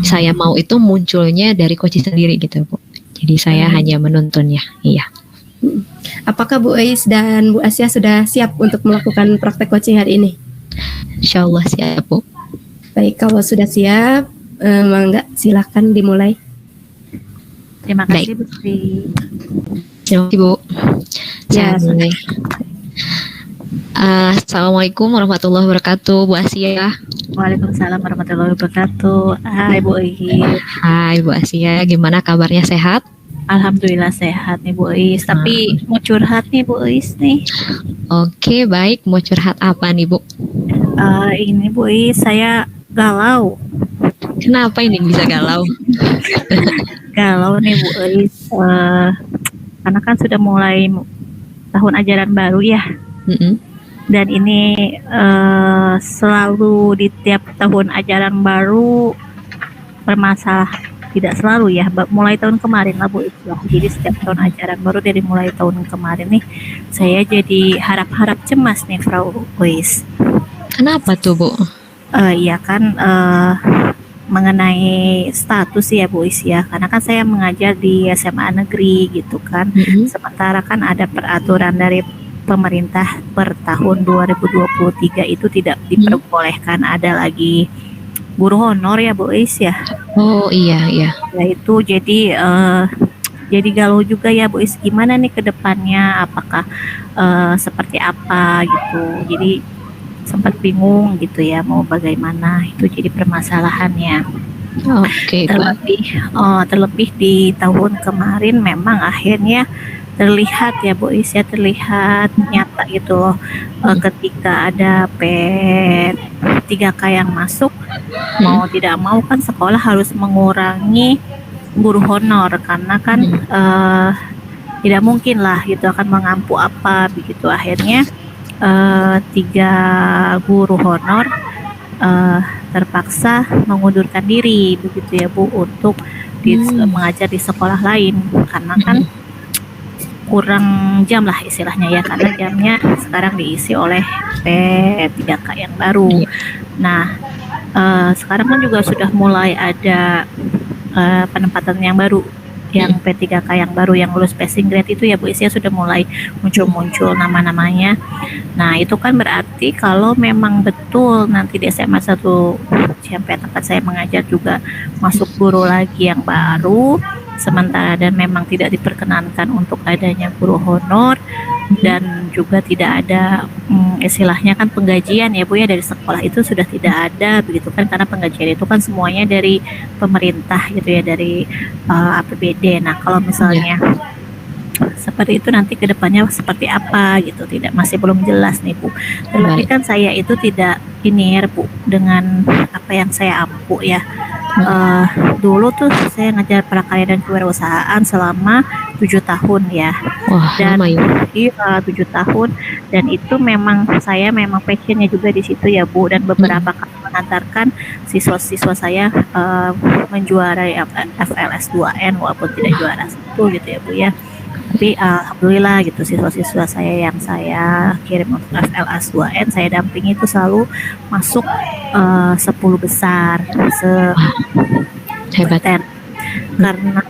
saya mau itu munculnya dari coach sendiri gitu Bu. Jadi saya hanya menuntunnya. Iya. Apakah Bu Eis dan Bu Asia sudah siap untuk melakukan praktek coaching hari ini? Insyaallah siap Bu. Baik, kalau sudah siap, mangga silakan dimulai. Terima kasih Bu Sri. Terima kasih Bu. Ya, mulai. Assalamualaikum warahmatullahi wabarakatuh, Bu Asia. Waalaikumsalam warahmatullahi wabarakatuh. Hai Bu Eis. Hai Bu Asia, gimana kabarnya, sehat? Alhamdulillah sehat nih Bu Eis. Tapi mau curhat nih Bu Eis nih. Oke, baik. Mau curhat apa nih Bu? Ini Bu Eis, saya galau. Kenapa ini bisa galau? Galau nih Bu Eis. Karena kan sudah mulai tahun ajaran baru ya. Dan ini selalu di tiap tahun ajaran baru bermasalah, tidak selalu ya, mulai tahun kemarin lah Bu Eis. Jadi setiap tahun ajaran baru dari mulai tahun kemarin nih saya jadi harap-harap cemas nih Frau Eis. Kenapa tuh Bu? Iya kan mengenai status ya Bu Eis ya, karena kan saya mengajar di SMA negeri gitu kan. Sementara kan ada peraturan dari pemerintah per tahun 2023 itu tidak diperbolehkan ada lagi guru honor ya Bu Eis ya. Oh iya. Ya itu jadi galau juga ya Bu Eis, gimana nih ke depannya, apakah seperti apa gitu. Jadi sempat bingung gitu ya mau bagaimana, itu jadi permasalahannya. Oke. Terlebih di tahun kemarin memang akhirnya terlihat ya Bu Eis ya, terlihat nyata gitu loh, ketika ada P3K yang masuk, mau tidak mau kan sekolah harus mengurangi guru honor karena kan tidak mungkin lah gitu akan mengampu apa begitu. Akhirnya 3 guru honor terpaksa mengundurkan diri begitu ya Bu untuk mengajar di sekolah lain karena kan kurang jam lah istilahnya ya, karena jamnya sekarang diisi oleh P3K yang baru. Iya. Nah, sekarang kan juga sudah mulai ada penempatan yang baru, yang P3K yang baru yang lulus passing grade itu ya Bu Is, ya sudah mulai muncul-muncul nama-namanya. Nah, itu kan berarti kalau memang betul nanti di SMA 1 sampai tempat saya mengajar juga masuk guru lagi yang baru, sementara dan memang tidak diperkenankan untuk adanya guru honor, dan juga tidak ada istilahnya kan penggajian ya Bu ya, dari sekolah itu sudah tidak ada begitu kan, karena penggajian itu kan semuanya dari pemerintah gitu ya, dari APBD. Nah, kalau misalnya seperti itu nanti kedepannya seperti apa gitu, masih belum jelas nih Bu. Tetapi kan saya itu tidak ini ya Bu, dengan apa yang saya ampu ya. Dulu tuh saya ngajar prakarya dan kewirausahaan selama 7 tahun ya. Wah, Dan lama ya. iya 7 tahun, dan itu memang saya memang passionnya juga di situ ya Bu, dan beberapa kali mengantarkan siswa-siswa saya menjuarai FLS 2N walaupun tidak juara 1 gitu ya Bu ya. Tapi alhamdulillah gitu, siswa-siswa saya yang saya kirim untuk FLS 2N saya dampingi itu selalu masuk 10 besar Hebat. kompeten. Karena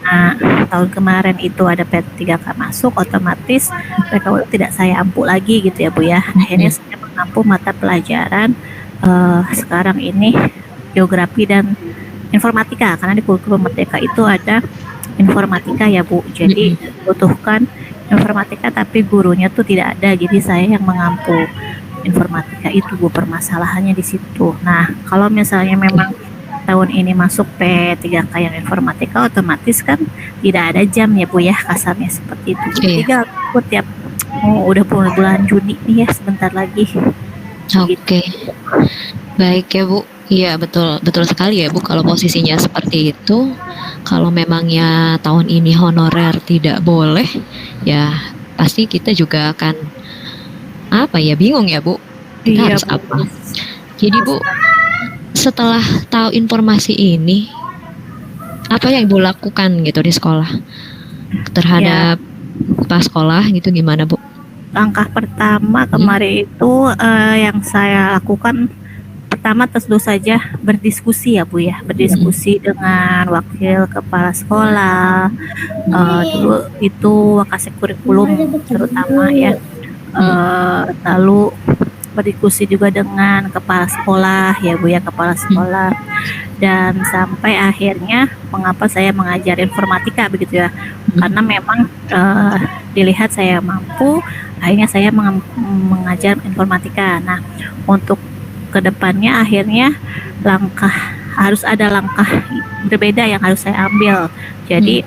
tahun kemarin itu ada P3K masuk, otomatis PKU tidak saya ampu lagi gitu ya Bu ya. Akhirnya saya mengampu mata pelajaran sekarang ini geografi dan informatika, karena di kurikulum Merdeka itu ada informatika ya Bu. Jadi butuhkan informatika tapi gurunya tuh tidak ada, jadi saya yang mengampu informatika itu Bu, permasalahannya di situ. Nah, kalau misalnya memang tahun ini masuk P3K yang informatika, otomatis kan tidak ada jam ya Bu ya, kasarnya seperti itu. Tinggal aku tiap udah bulan Juni nih ya, sebentar lagi. Oke. Baik ya Bu. Iya, betul sekali ya Bu, kalau posisinya seperti itu. Kalau memangnya tahun ini honorer tidak boleh, ya pasti kita juga akan bingung ya Bu. Kita harus Bu. apa? Jadi Bu, setelah tahu informasi ini, apa yang Ibu lakukan gitu di sekolah terhadap pas sekolah gitu, gimana Bu? Langkah pertama kemarin itu yang saya lakukan, pertama tentu saja berdiskusi ya Bu ya, berdiskusi dengan wakil kepala sekolah, dulu itu wakasek kurikulum terutama ya, lalu berdiskusi juga dengan kepala sekolah ya Bu ya, kepala sekolah, dan sampai akhirnya mengapa saya mengajar informatika begitu ya, karena memang dilihat saya mampu, akhirnya saya mengajar informatika. Nah, untuk kedepannya akhirnya harus ada langkah berbeda yang harus saya ambil. Jadi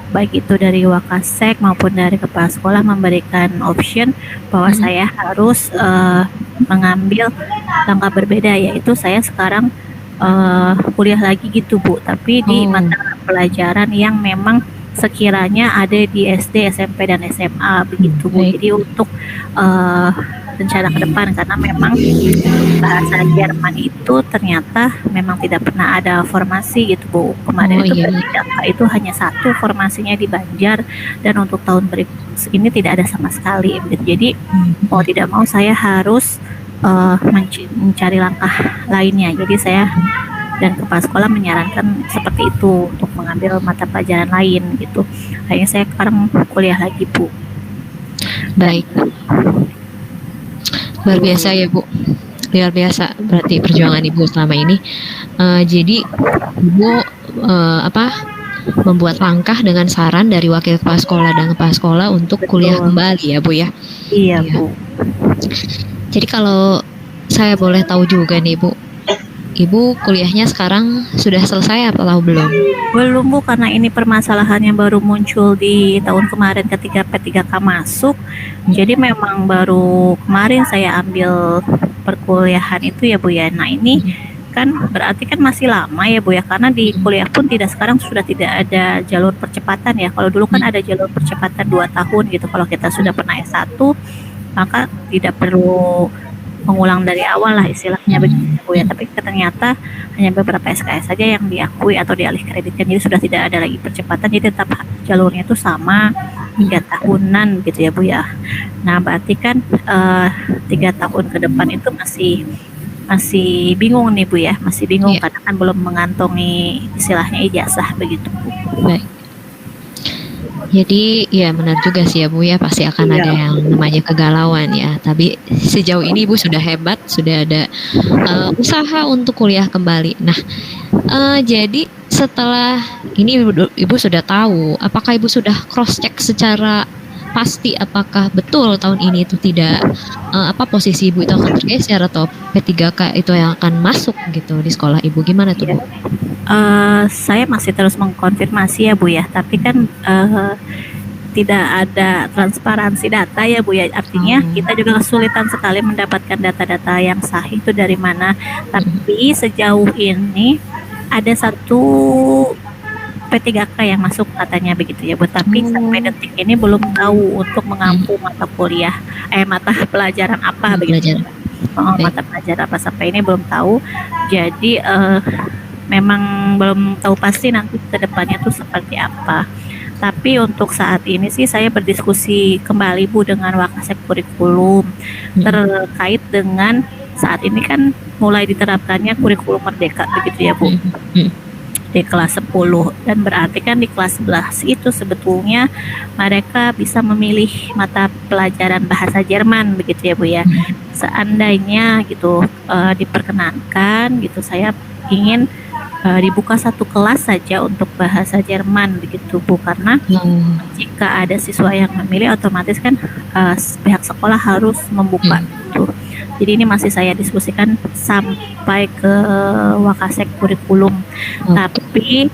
baik itu dari wakasek maupun dari kepala sekolah memberikan option bahwa saya harus mengambil langkah berbeda, yaitu saya sekarang kuliah lagi gitu Bu, tapi di mata pelajaran yang memang sekiranya ada di SD, SMP dan SMA begitu Bu. Jadi untuk rencana ke depan, karena memang bahasa Jerman itu ternyata memang tidak pernah ada formasi gitu Bu. Kemarin itu hanya satu formasinya di Banjar, dan untuk tahun berikut ini tidak ada sama sekali gitu. Jadi mau tidak mau saya harus mencari langkah lainnya. Jadi saya dan kepala sekolah menyarankan seperti itu untuk mengambil mata pelajaran lain gitu. Akhirnya saya sekarang kuliah lagi Bu. Baik. Luar biasa ya Bu, luar biasa berarti perjuangan Ibu selama ini. Jadi Ibu membuat langkah dengan saran dari wakil kepala sekolah dan kepala sekolah untuk kuliah kembali ya Bu ya. Iya Bu. Jadi kalau saya boleh tahu juga nih Bu, Ibu kuliahnya sekarang sudah selesai atau belum? Belum Bu, karena ini permasalahannya baru muncul di tahun kemarin ketika P3K masuk. Jadi memang baru kemarin saya ambil perkuliahan itu ya Bu ya. Nah ini kan berarti kan masih lama ya Bu ya, karena di kuliah pun sekarang sudah tidak ada jalur percepatan ya. Kalau dulu kan ada jalur percepatan 2 tahun gitu. Kalau kita sudah pernah S1 maka tidak perlu mengulang dari awal lah istilahnya begitu Bu ya. Tapi ternyata hanya beberapa SKS saja yang diakui atau dialih kreditkan, jadi sudah tidak ada lagi percepatan, jadi tetap jalurnya itu sama 3 tahunan gitu ya Bu ya. Nah berarti kan 3 tahun ke depan itu masih bingung nih Bu ya, masih bingung Iya. karena kan belum mengantongi istilahnya ijazah begitu Bu. Baik. Jadi ya benar juga sih ya Bu ya, pasti akan Iya. ada yang namanya kegalauan ya. Tapi sejauh ini Ibu sudah hebat, sudah ada usaha untuk kuliah kembali. Nah, jadi setelah ini Ibu sudah tahu, apakah Ibu sudah cross check secara pasti apakah betul tahun ini itu tidak posisi Ibu itu akan tergeser atau P3K itu yang akan masuk gitu di sekolah Ibu, gimana tuh Bu? Saya masih terus mengkonfirmasi ya Bu ya, tapi kan tidak ada transparansi data ya Bu ya, artinya kita juga kesulitan sekali mendapatkan data-data yang sahih itu dari mana. Tapi sejauh ini ada satu P3K yang masuk katanya begitu ya Bu, tapi sampai detik ini belum tahu untuk mengampu mata pelajaran apa begitu. Mata pelajaran apa sampai ini belum tahu. Jadi memang belum tahu pasti nanti ke depannya tuh seperti apa. Tapi untuk saat ini sih saya berdiskusi kembali Bu dengan Wakasek Kurikulum terkait dengan saat ini kan mulai diterapkannya kurikulum merdeka begitu ya Bu. Di kelas 10, dan berarti kan di kelas 11 itu sebetulnya mereka bisa memilih mata pelajaran bahasa Jerman begitu ya Bu ya. Seandainya gitu diperkenankan gitu, saya ingin dibuka satu kelas saja untuk bahasa Jerman begitu Bu, karena jika ada siswa yang memilih otomatis kan pihak sekolah harus membuka gitu. Jadi ini masih saya diskusikan sampai ke Wakasek Kurikulum. Tapi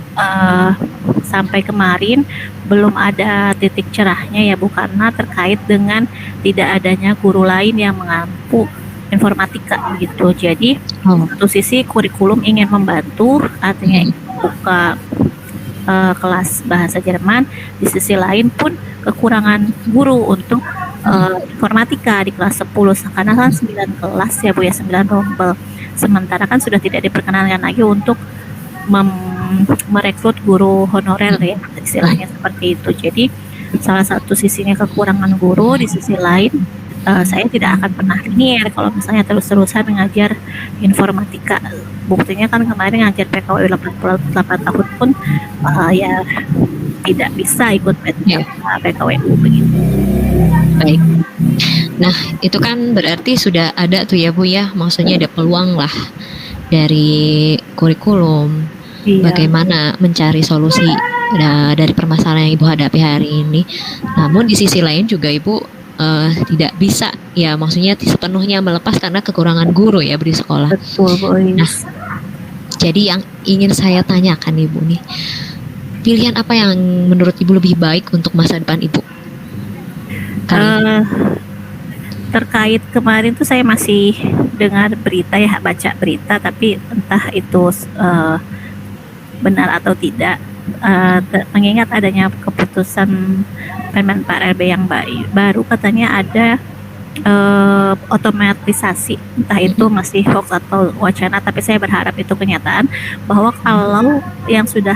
sampai kemarin belum ada titik cerahnya ya Bu, karena terkait dengan tidak adanya guru lain yang mengampu informatika begitu. Jadi satu sisi kurikulum ingin membantu, artinya ingin membuka kelas bahasa Jerman, di sisi lain pun kekurangan guru untuk informatika di kelas 10 karena kan 9 kelas ya Bu ya, 9 rombel. Sementara kan sudah tidak diperkenankan lagi untuk merekrut guru honorer ya, istilahnya seperti itu. Jadi salah satu sisinya kekurangan guru, di sisi lain saya tidak akan pernah linear kalau misalnya terus-terusan mengajar informatika. Buktinya kan kemarin ngajar PKW 88 tahun pun ya tidak bisa ikut PKWU begitu. Baik. Nah, itu kan berarti sudah ada tuh ya Bu ya, maksudnya ada peluang lah dari kurikulum. Iya. Bagaimana mencari solusi dari permasalahan yang Ibu hadapi hari ini. Namun di sisi lain juga Ibu tidak bisa ya, maksudnya sepenuhnya melepas karena kekurangan guru ya di sekolah. Betul Bu. Nah, jadi yang ingin saya tanyakan Ibu nih, pilihan apa yang menurut Ibu lebih baik untuk masa depan Ibu? Terkait kemarin tuh saya masih dengar berita ya, baca berita, tapi entah itu benar atau tidak. Mengingat adanya keputusan Permen Pak RB yang baru, katanya ada otomatisasi, entah itu masih hoax atau wacana, tapi saya berharap itu kenyataan, bahwa kalau yang sudah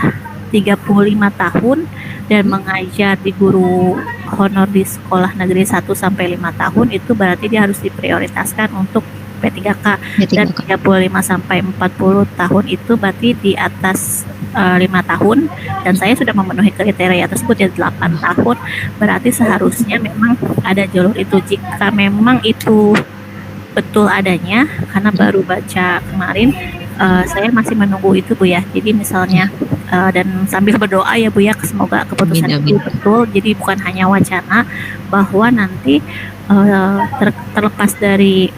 35 tahun dan mengajar di guru honor di sekolah negeri 1 sampai 5 tahun, itu berarti dia harus diprioritaskan untuk P3K. Dan 35 sampai 40 tahun itu berarti di atas 5 tahun, dan saya sudah memenuhi kriteria tersebut ya 8 tahun, berarti seharusnya memang ada jalur itu. Jika memang itu betul adanya, karena baru baca kemarin, saya masih menunggu itu Bu ya. Jadi misalnya dan sambil berdoa ya Bu ya, semoga keputusan itu betul, jadi bukan hanya wacana, bahwa nanti terlepas dari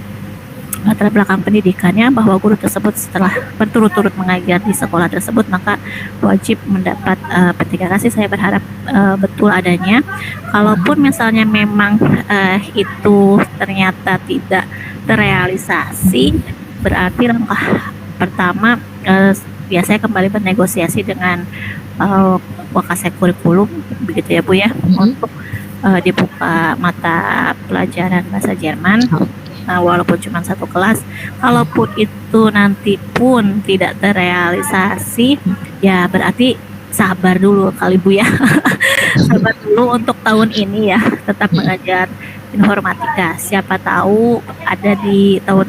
latar belakang pendidikannya, bahwa guru tersebut setelah berturut-turut mengajar di sekolah tersebut maka wajib mendapat P3K. Saya berharap betul adanya. Kalaupun misalnya memang itu ternyata tidak terrealisasi, berarti langkah pertama biasanya kembali bernegosiasi dengan Wakasek Kurikulum begitu ya Bu ya, untuk dibuka mata pelajaran bahasa Jerman. walaupun cuma satu kelas, kalaupun itu nanti pun tidak terrealisasi, ya berarti sabar dulu kali Bu ya. Sabar dulu untuk tahun ini ya, tetap mengajar informatika. Siapa tahu ada di tahun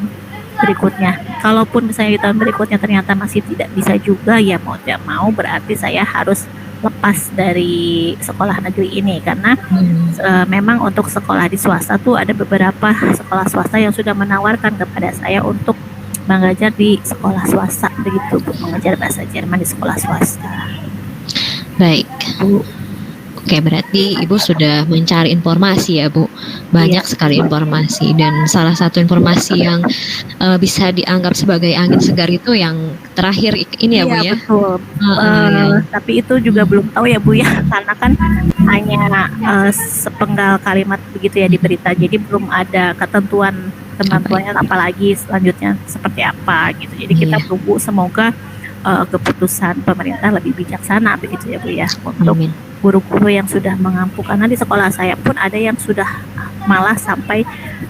berikutnya. Kalaupun misalnya di tahun berikutnya ternyata masih tidak bisa juga, ya mau tidak mau berarti saya harus lepas dari sekolah negeri ini, karena memang untuk sekolah di swasta tuh ada beberapa sekolah swasta yang sudah menawarkan kepada saya untuk mengajar di sekolah swasta begitu Bu, mengajar bahasa Jerman di sekolah swasta. Baik. Oke, berarti Ibu sudah mencari informasi ya Bu. Banyak sekali informasi, dan salah satu informasi yang bisa dianggap sebagai angin segar itu yang terakhir ini ya Bu ya. Betul. Tapi itu juga belum tahu ya Bu ya, karena kan hanya sepenggal kalimat begitu ya di berita. Jadi belum ada ketentuannya apalagi selanjutnya seperti apa gitu. Jadi kita tunggu, semoga keputusan pemerintah lebih bijaksana begitu ya Bu ya, untuk guru-guru yang sudah mengampu, karena di sekolah saya pun ada yang sudah malah sampai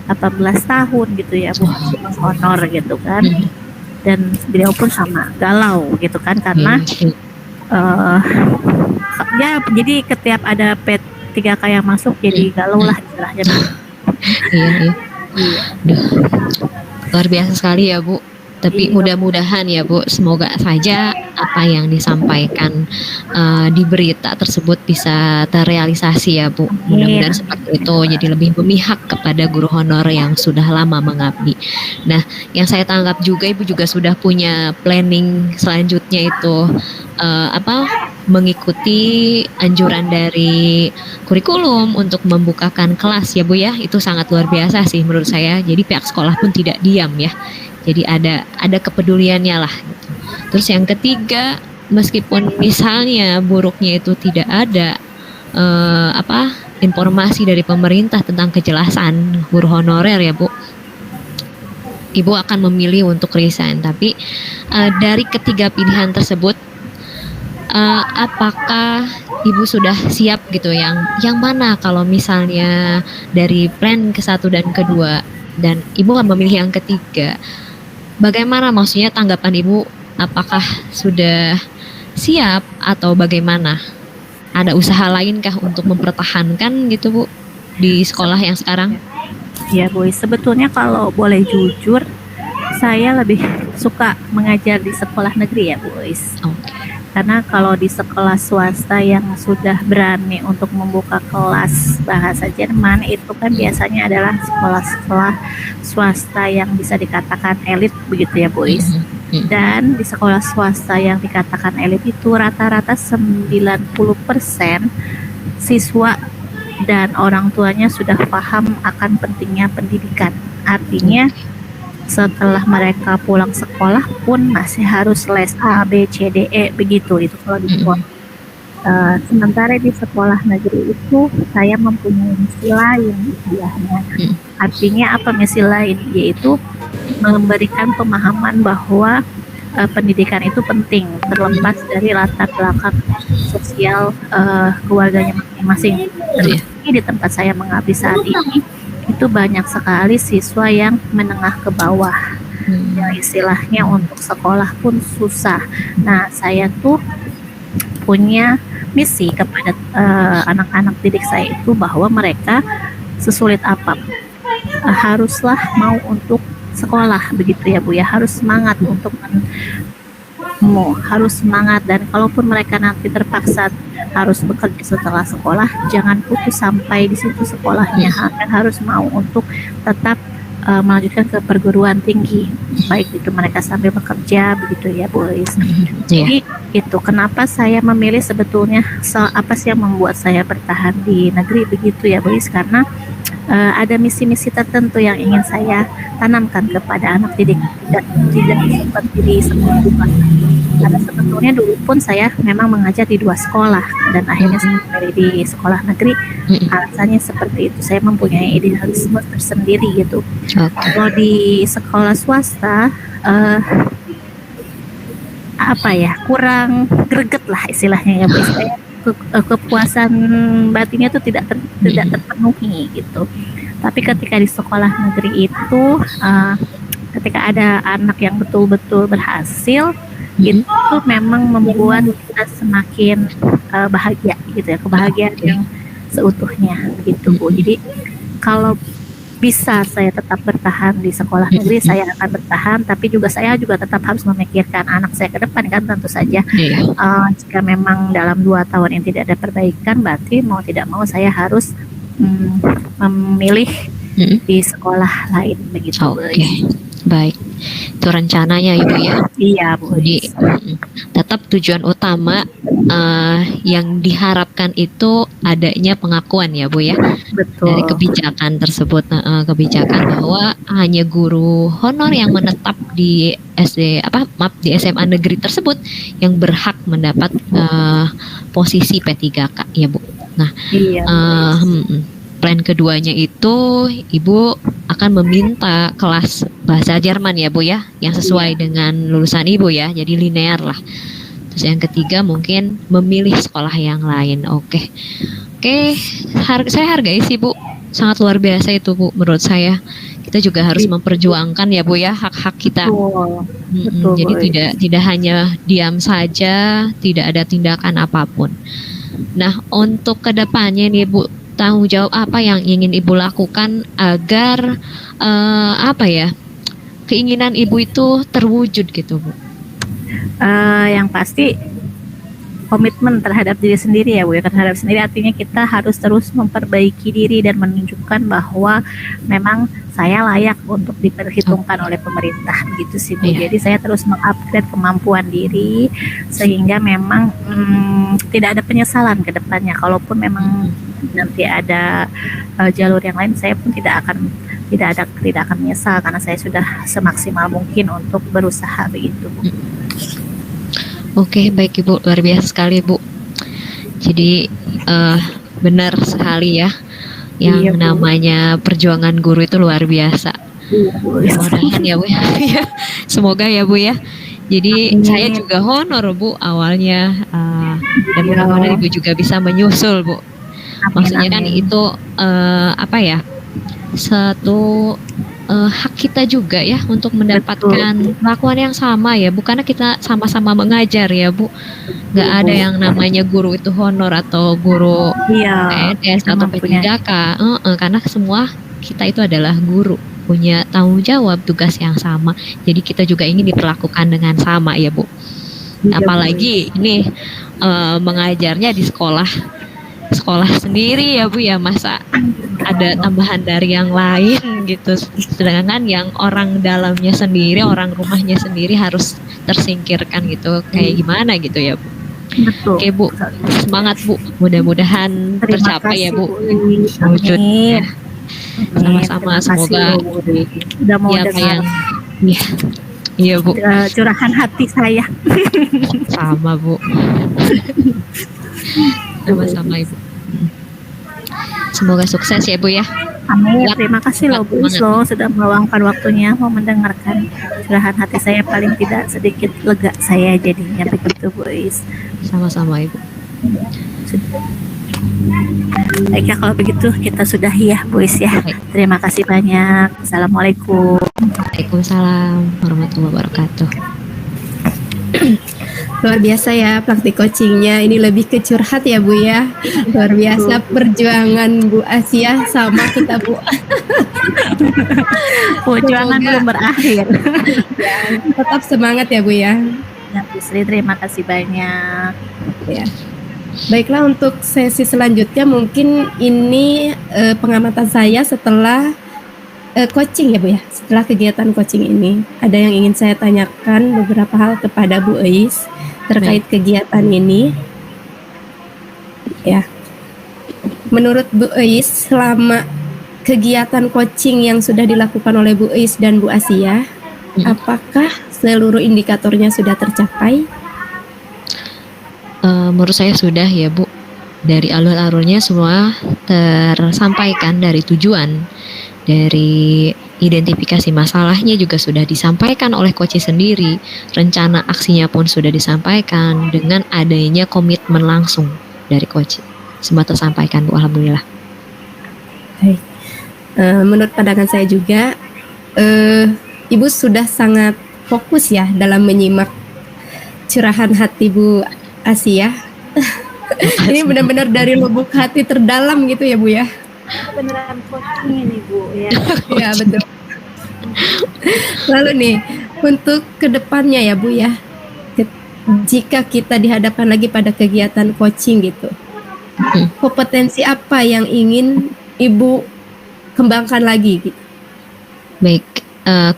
18 tahun gitu ya Bu, honor gitu kan. Dan beliau pun sama galau gitu kan, karena ya jadi setiap ada P3K yang masuk jadi galau lah istilahnya. Iya. Luar biasa sekali ya Bu. Tapi mudah-mudahan ya Bu, semoga saja apa yang disampaikan di berita tersebut bisa terrealisasi ya Bu. Mudah-mudahan seperti itu, jadi lebih memihak kepada guru honor yang sudah lama mengabdi. Nah, yang saya tangkap juga Ibu juga sudah punya planning selanjutnya itu mengikuti anjuran dari kurikulum untuk membukakan kelas ya Bu ya. Itu sangat luar biasa sih menurut saya. Jadi pihak sekolah pun tidak diam ya. Jadi ada kepeduliannya lah gitu. Terus yang ketiga, meskipun misalnya buruknya itu tidak ada informasi dari pemerintah tentang kejelasan guru honorer ya Bu, Ibu akan memilih untuk resign. Tapi dari ketiga pilihan tersebut, apakah Ibu sudah siap gitu, yang mana kalau misalnya dari plan ke-1 dan ke-2 dan Ibu akan memilih yang ketiga, bagaimana maksudnya tanggapan Ibu? Apakah sudah siap atau bagaimana? Ada usaha lainkah untuk mempertahankan gitu Bu di sekolah yang sekarang? Ya Bu, sebetulnya kalau boleh jujur, saya lebih suka mengajar di sekolah negeri ya Bu. Karena kalau di sekolah swasta yang sudah berani untuk membuka kelas bahasa Jerman, itu kan biasanya adalah sekolah-sekolah swasta yang bisa dikatakan elit begitu ya Bu. Dan di sekolah swasta yang dikatakan elit itu rata-rata 90% siswa dan orang tuanya sudah paham akan pentingnya pendidikan. Artinya setelah mereka pulang sekolah pun masih harus les A, B, C, D, E begitu. Itu kalau di sekolah. Sementara di sekolah negeri itu saya mempunyai misi lain istilahnya. Artinya apa misi lain? Yaitu memberikan pemahaman bahwa pendidikan itu penting terlepas dari latar belakang sosial keluarganya masing-masing. Terlebih di tempat saya mengabdi saat ini, itu banyak sekali siswa yang menengah ke bawah, yang istilahnya untuk sekolah pun susah. Nah, saya tuh punya misi kepada anak-anak didik saya itu bahwa mereka sesulit apapun haruslah mau untuk sekolah begitu ya Bu ya, harus semangat untuk harus semangat, dan kalaupun mereka nanti terpaksa harus bekerja setelah sekolah, jangan putus sampai di situ sekolahnya, harus mau untuk tetap melanjutkan ke perguruan tinggi, baik itu mereka sambil bekerja begitu ya Bu. Jadi itu kenapa saya memilih sebetulnya apa sih yang membuat saya bertahan di negeri begitu ya Bu, karena ada misi-misi tertentu yang ingin saya tanamkan kepada anak didik, tidak seperti di sekolah. Karena sebetulnya dulu pun saya memang mengajar di 2 sekolah dan akhirnya saya di sekolah negeri. Alasannya seperti itu, saya mempunyai idealisme tersendiri gitu. Kalau di sekolah swasta kurang greget lah istilahnya ya Bu. Kepuasan batinnya itu tidak terpenuhi gitu. Tapi ketika di sekolah negeri itu, ketika ada anak yang betul-betul berhasil, Mm-mm. itu memang membuat kita semakin bahagia gitu ya, kebahagiaan Oke. yang seutuhnya gitu Bu. Jadi kalau bisa saya tetap bertahan di sekolah negeri, saya akan bertahan, tapi saya juga tetap harus memikirkan anak saya ke depan kan, tentu saja. Iya. Jika memang dalam 2 tahun ini tidak ada perbaikan, berarti mau tidak mau saya harus memilih Mm-mm. di sekolah lain begitu. Oke, baik. Itu rencananya Ibu ya. Iya Bu. Jadi tetap tujuan utama yang diharapkan itu adanya pengakuan ya Bu ya, Betul. dari kebijakan tersebut. Kebijakan bahwa hanya guru honor yang menetap di di SMA negeri tersebut yang berhak mendapat posisi P3K ya Bu. Nah, Iya. plan keduanya itu Ibu akan meminta kelas bahasa Jerman ya Bu ya, yang sesuai dengan lulusan Ibu ya, jadi linear lah. Terus yang ketiga mungkin memilih sekolah yang lain. Oke, saya hargai sih Bu, sangat luar biasa itu Bu menurut saya. Kita juga harus memperjuangkan ya Bu ya hak-hak kita. Betul. Betul, Jadi Bu. tidak hanya diam saja, tidak ada tindakan apapun. Nah, untuk kedepannya nih Bu, tanggung jawab apa yang ingin Ibu lakukan agar keinginan Ibu itu terwujud gitu Bu? Yang pasti komitmen terhadap diri sendiri ya Bu ya, terhadap sendiri artinya kita harus terus memperbaiki diri dan menunjukkan bahwa memang saya layak untuk diperhitungkan oleh pemerintah begitu sih Bu. Iya. Jadi saya terus mengupgrade kemampuan diri sehingga memang tidak ada penyesalan ke depannya. Kalaupun memang nanti ada jalur yang lain, saya pun tidak akan menyesal karena saya sudah semaksimal mungkin untuk berusaha begitu Bu. Oke, baik Ibu, luar biasa sekali Bu. Jadi benar sekali ya, yang Iya, Bu. namanya perjuangan guru itu luar biasa. Iya, Bu. Mudah-mudahan ya Bu ya. Iya, semoga ya Bu ya. Jadi Amin. saya juga honor Bu awalnya, dan Iya. mudah-mudahan Ibu juga bisa menyusul Bu. Amin, Maksudnya kan amin. itu satu hak kita juga ya untuk mendapatkan perlakuan yang sama ya, bukannya kita sama-sama mengajar ya Bu. Nggak ada yang namanya guru itu honor atau guru Iya, PNS kita atau mempunyai- P3K, karena semua kita itu adalah guru, punya tanggung jawab tugas yang sama. Jadi kita juga ingin diperlakukan dengan sama ya Bu. Iya, Apalagi ini mengajarnya di sekolah sendiri ya Bu ya, masa ada tambahan dari yang lain gitu, sedangkan yang orang dalamnya sendiri, orang rumahnya sendiri harus tersingkirkan gitu, kayak gimana gitu ya Bu. Betul. Oke Bu, semangat Bu, mudah-mudahan Terima tercapai ya kasih, Bu. Bu. Wujud. Amin. Sama-sama, Terima kasih, semoga Bu. Udah mau ya apa dengar yang iya Bu, curahan hati saya. sama Bu. Sama-sama Ibu. Semoga sukses ya Bu ya. Amin. Kuat. Terima kasih loh Bu Islo sudah meluangkan waktunya mau mendengarkan curahan hati saya, paling tidak sedikit lega saya jadinya begitu Bu Is. Sama-sama Ibu. Baiklah kalau begitu kita sudahi ya Bu Is ya. Baik. Terima kasih banyak. Assalamualaikum. Waalaikumsalam warahmatullahi wabarakatuh. Luar biasa ya praktik coachingnya. Ini lebih ke curhat ya Bu ya. Luar biasa perjuangan Bu Asia sama kita Bu. Perjuangan Semoga- belum berakhir. Tetap semangat ya Bu ya. Ya, Bu Sri, terima kasih banyak. Ya. Baiklah, untuk sesi selanjutnya mungkin ini pengamatan saya setelah coaching ya Bu ya. Setelah kegiatan coaching ini, ada yang ingin saya tanyakan beberapa hal kepada Bu Eis terkait kegiatan ini. Ya. Menurut Bu Eis, selama kegiatan coaching yang sudah dilakukan oleh Bu Eis dan Bu Asia, apakah seluruh indikatornya sudah tercapai? Menurut saya sudah ya Bu. Dari alur-alurnya semua tersampaikan, dari tujuan, dari identifikasi masalahnya juga sudah disampaikan oleh coach sendiri, rencana aksinya pun sudah disampaikan dengan adanya komitmen langsung dari coach. Semua tersampaikan Bu, alhamdulillah. Baik. Menurut pandangan saya juga, Ibu sudah sangat fokus ya dalam menyimak curahan hati Bu Asia. Ini benar-benar dari lubuk hati terdalam gitu ya Bu ya. Beneran coaching ini Bu ya. Iya betul. Lalu nih untuk kedepannya ya Bu ya, jika kita dihadapkan lagi pada kegiatan coaching gitu, kompetensi apa yang ingin Ibu kembangkan lagi gitu? Baik,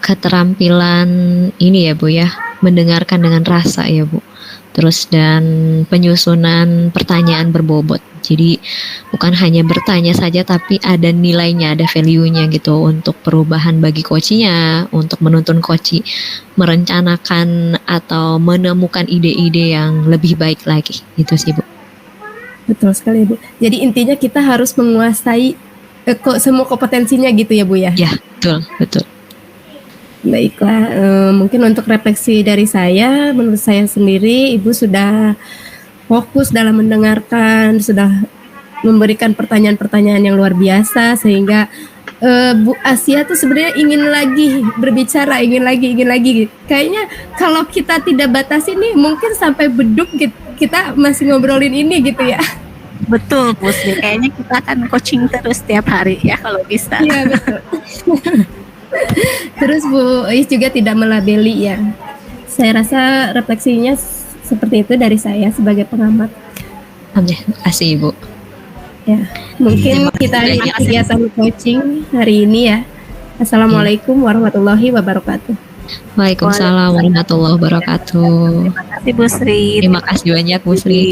keterampilan ini ya Bu ya, mendengarkan dengan rasa ya Bu. Terus dan penyusunan pertanyaan berbobot. Jadi bukan hanya bertanya saja tapi ada nilainya, ada value-nya gitu untuk perubahan bagi coachnya, untuk menuntun coach merencanakan atau menemukan ide-ide yang lebih baik lagi. Itu sih Bu. Betul sekali Bu. Jadi intinya kita harus menguasai semua kompetensinya gitu ya Bu ya. Ya, betul, betul. Baiklah, mungkin untuk refleksi dari saya, menurut saya sendiri, Ibu sudah fokus dalam mendengarkan, sudah memberikan pertanyaan-pertanyaan yang luar biasa, sehingga Bu Asia tuh sebenarnya ingin lagi berbicara, ingin lagi. Kayaknya kalau kita tidak batasi nih, mungkin sampai beduk kita masih ngobrolin ini gitu ya. Betul Bu Sri, kayaknya kita akan coaching terus tiap hari ya kalau bisa. Iya betul. Terus Bu Is juga tidak melabeli ya. Saya rasa refleksinya seperti itu dari saya sebagai pengamat. Terima kasih Ibu. Ya, mungkin kita akhiri kegiatan coaching hari ini ya. Assalamualaikum warahmatullahi wabarakatuh. Waalaikumsalam warahmatullahi wabarakatuh. Terima kasih Bu Sri. Terima kasih banyak Bu Sri.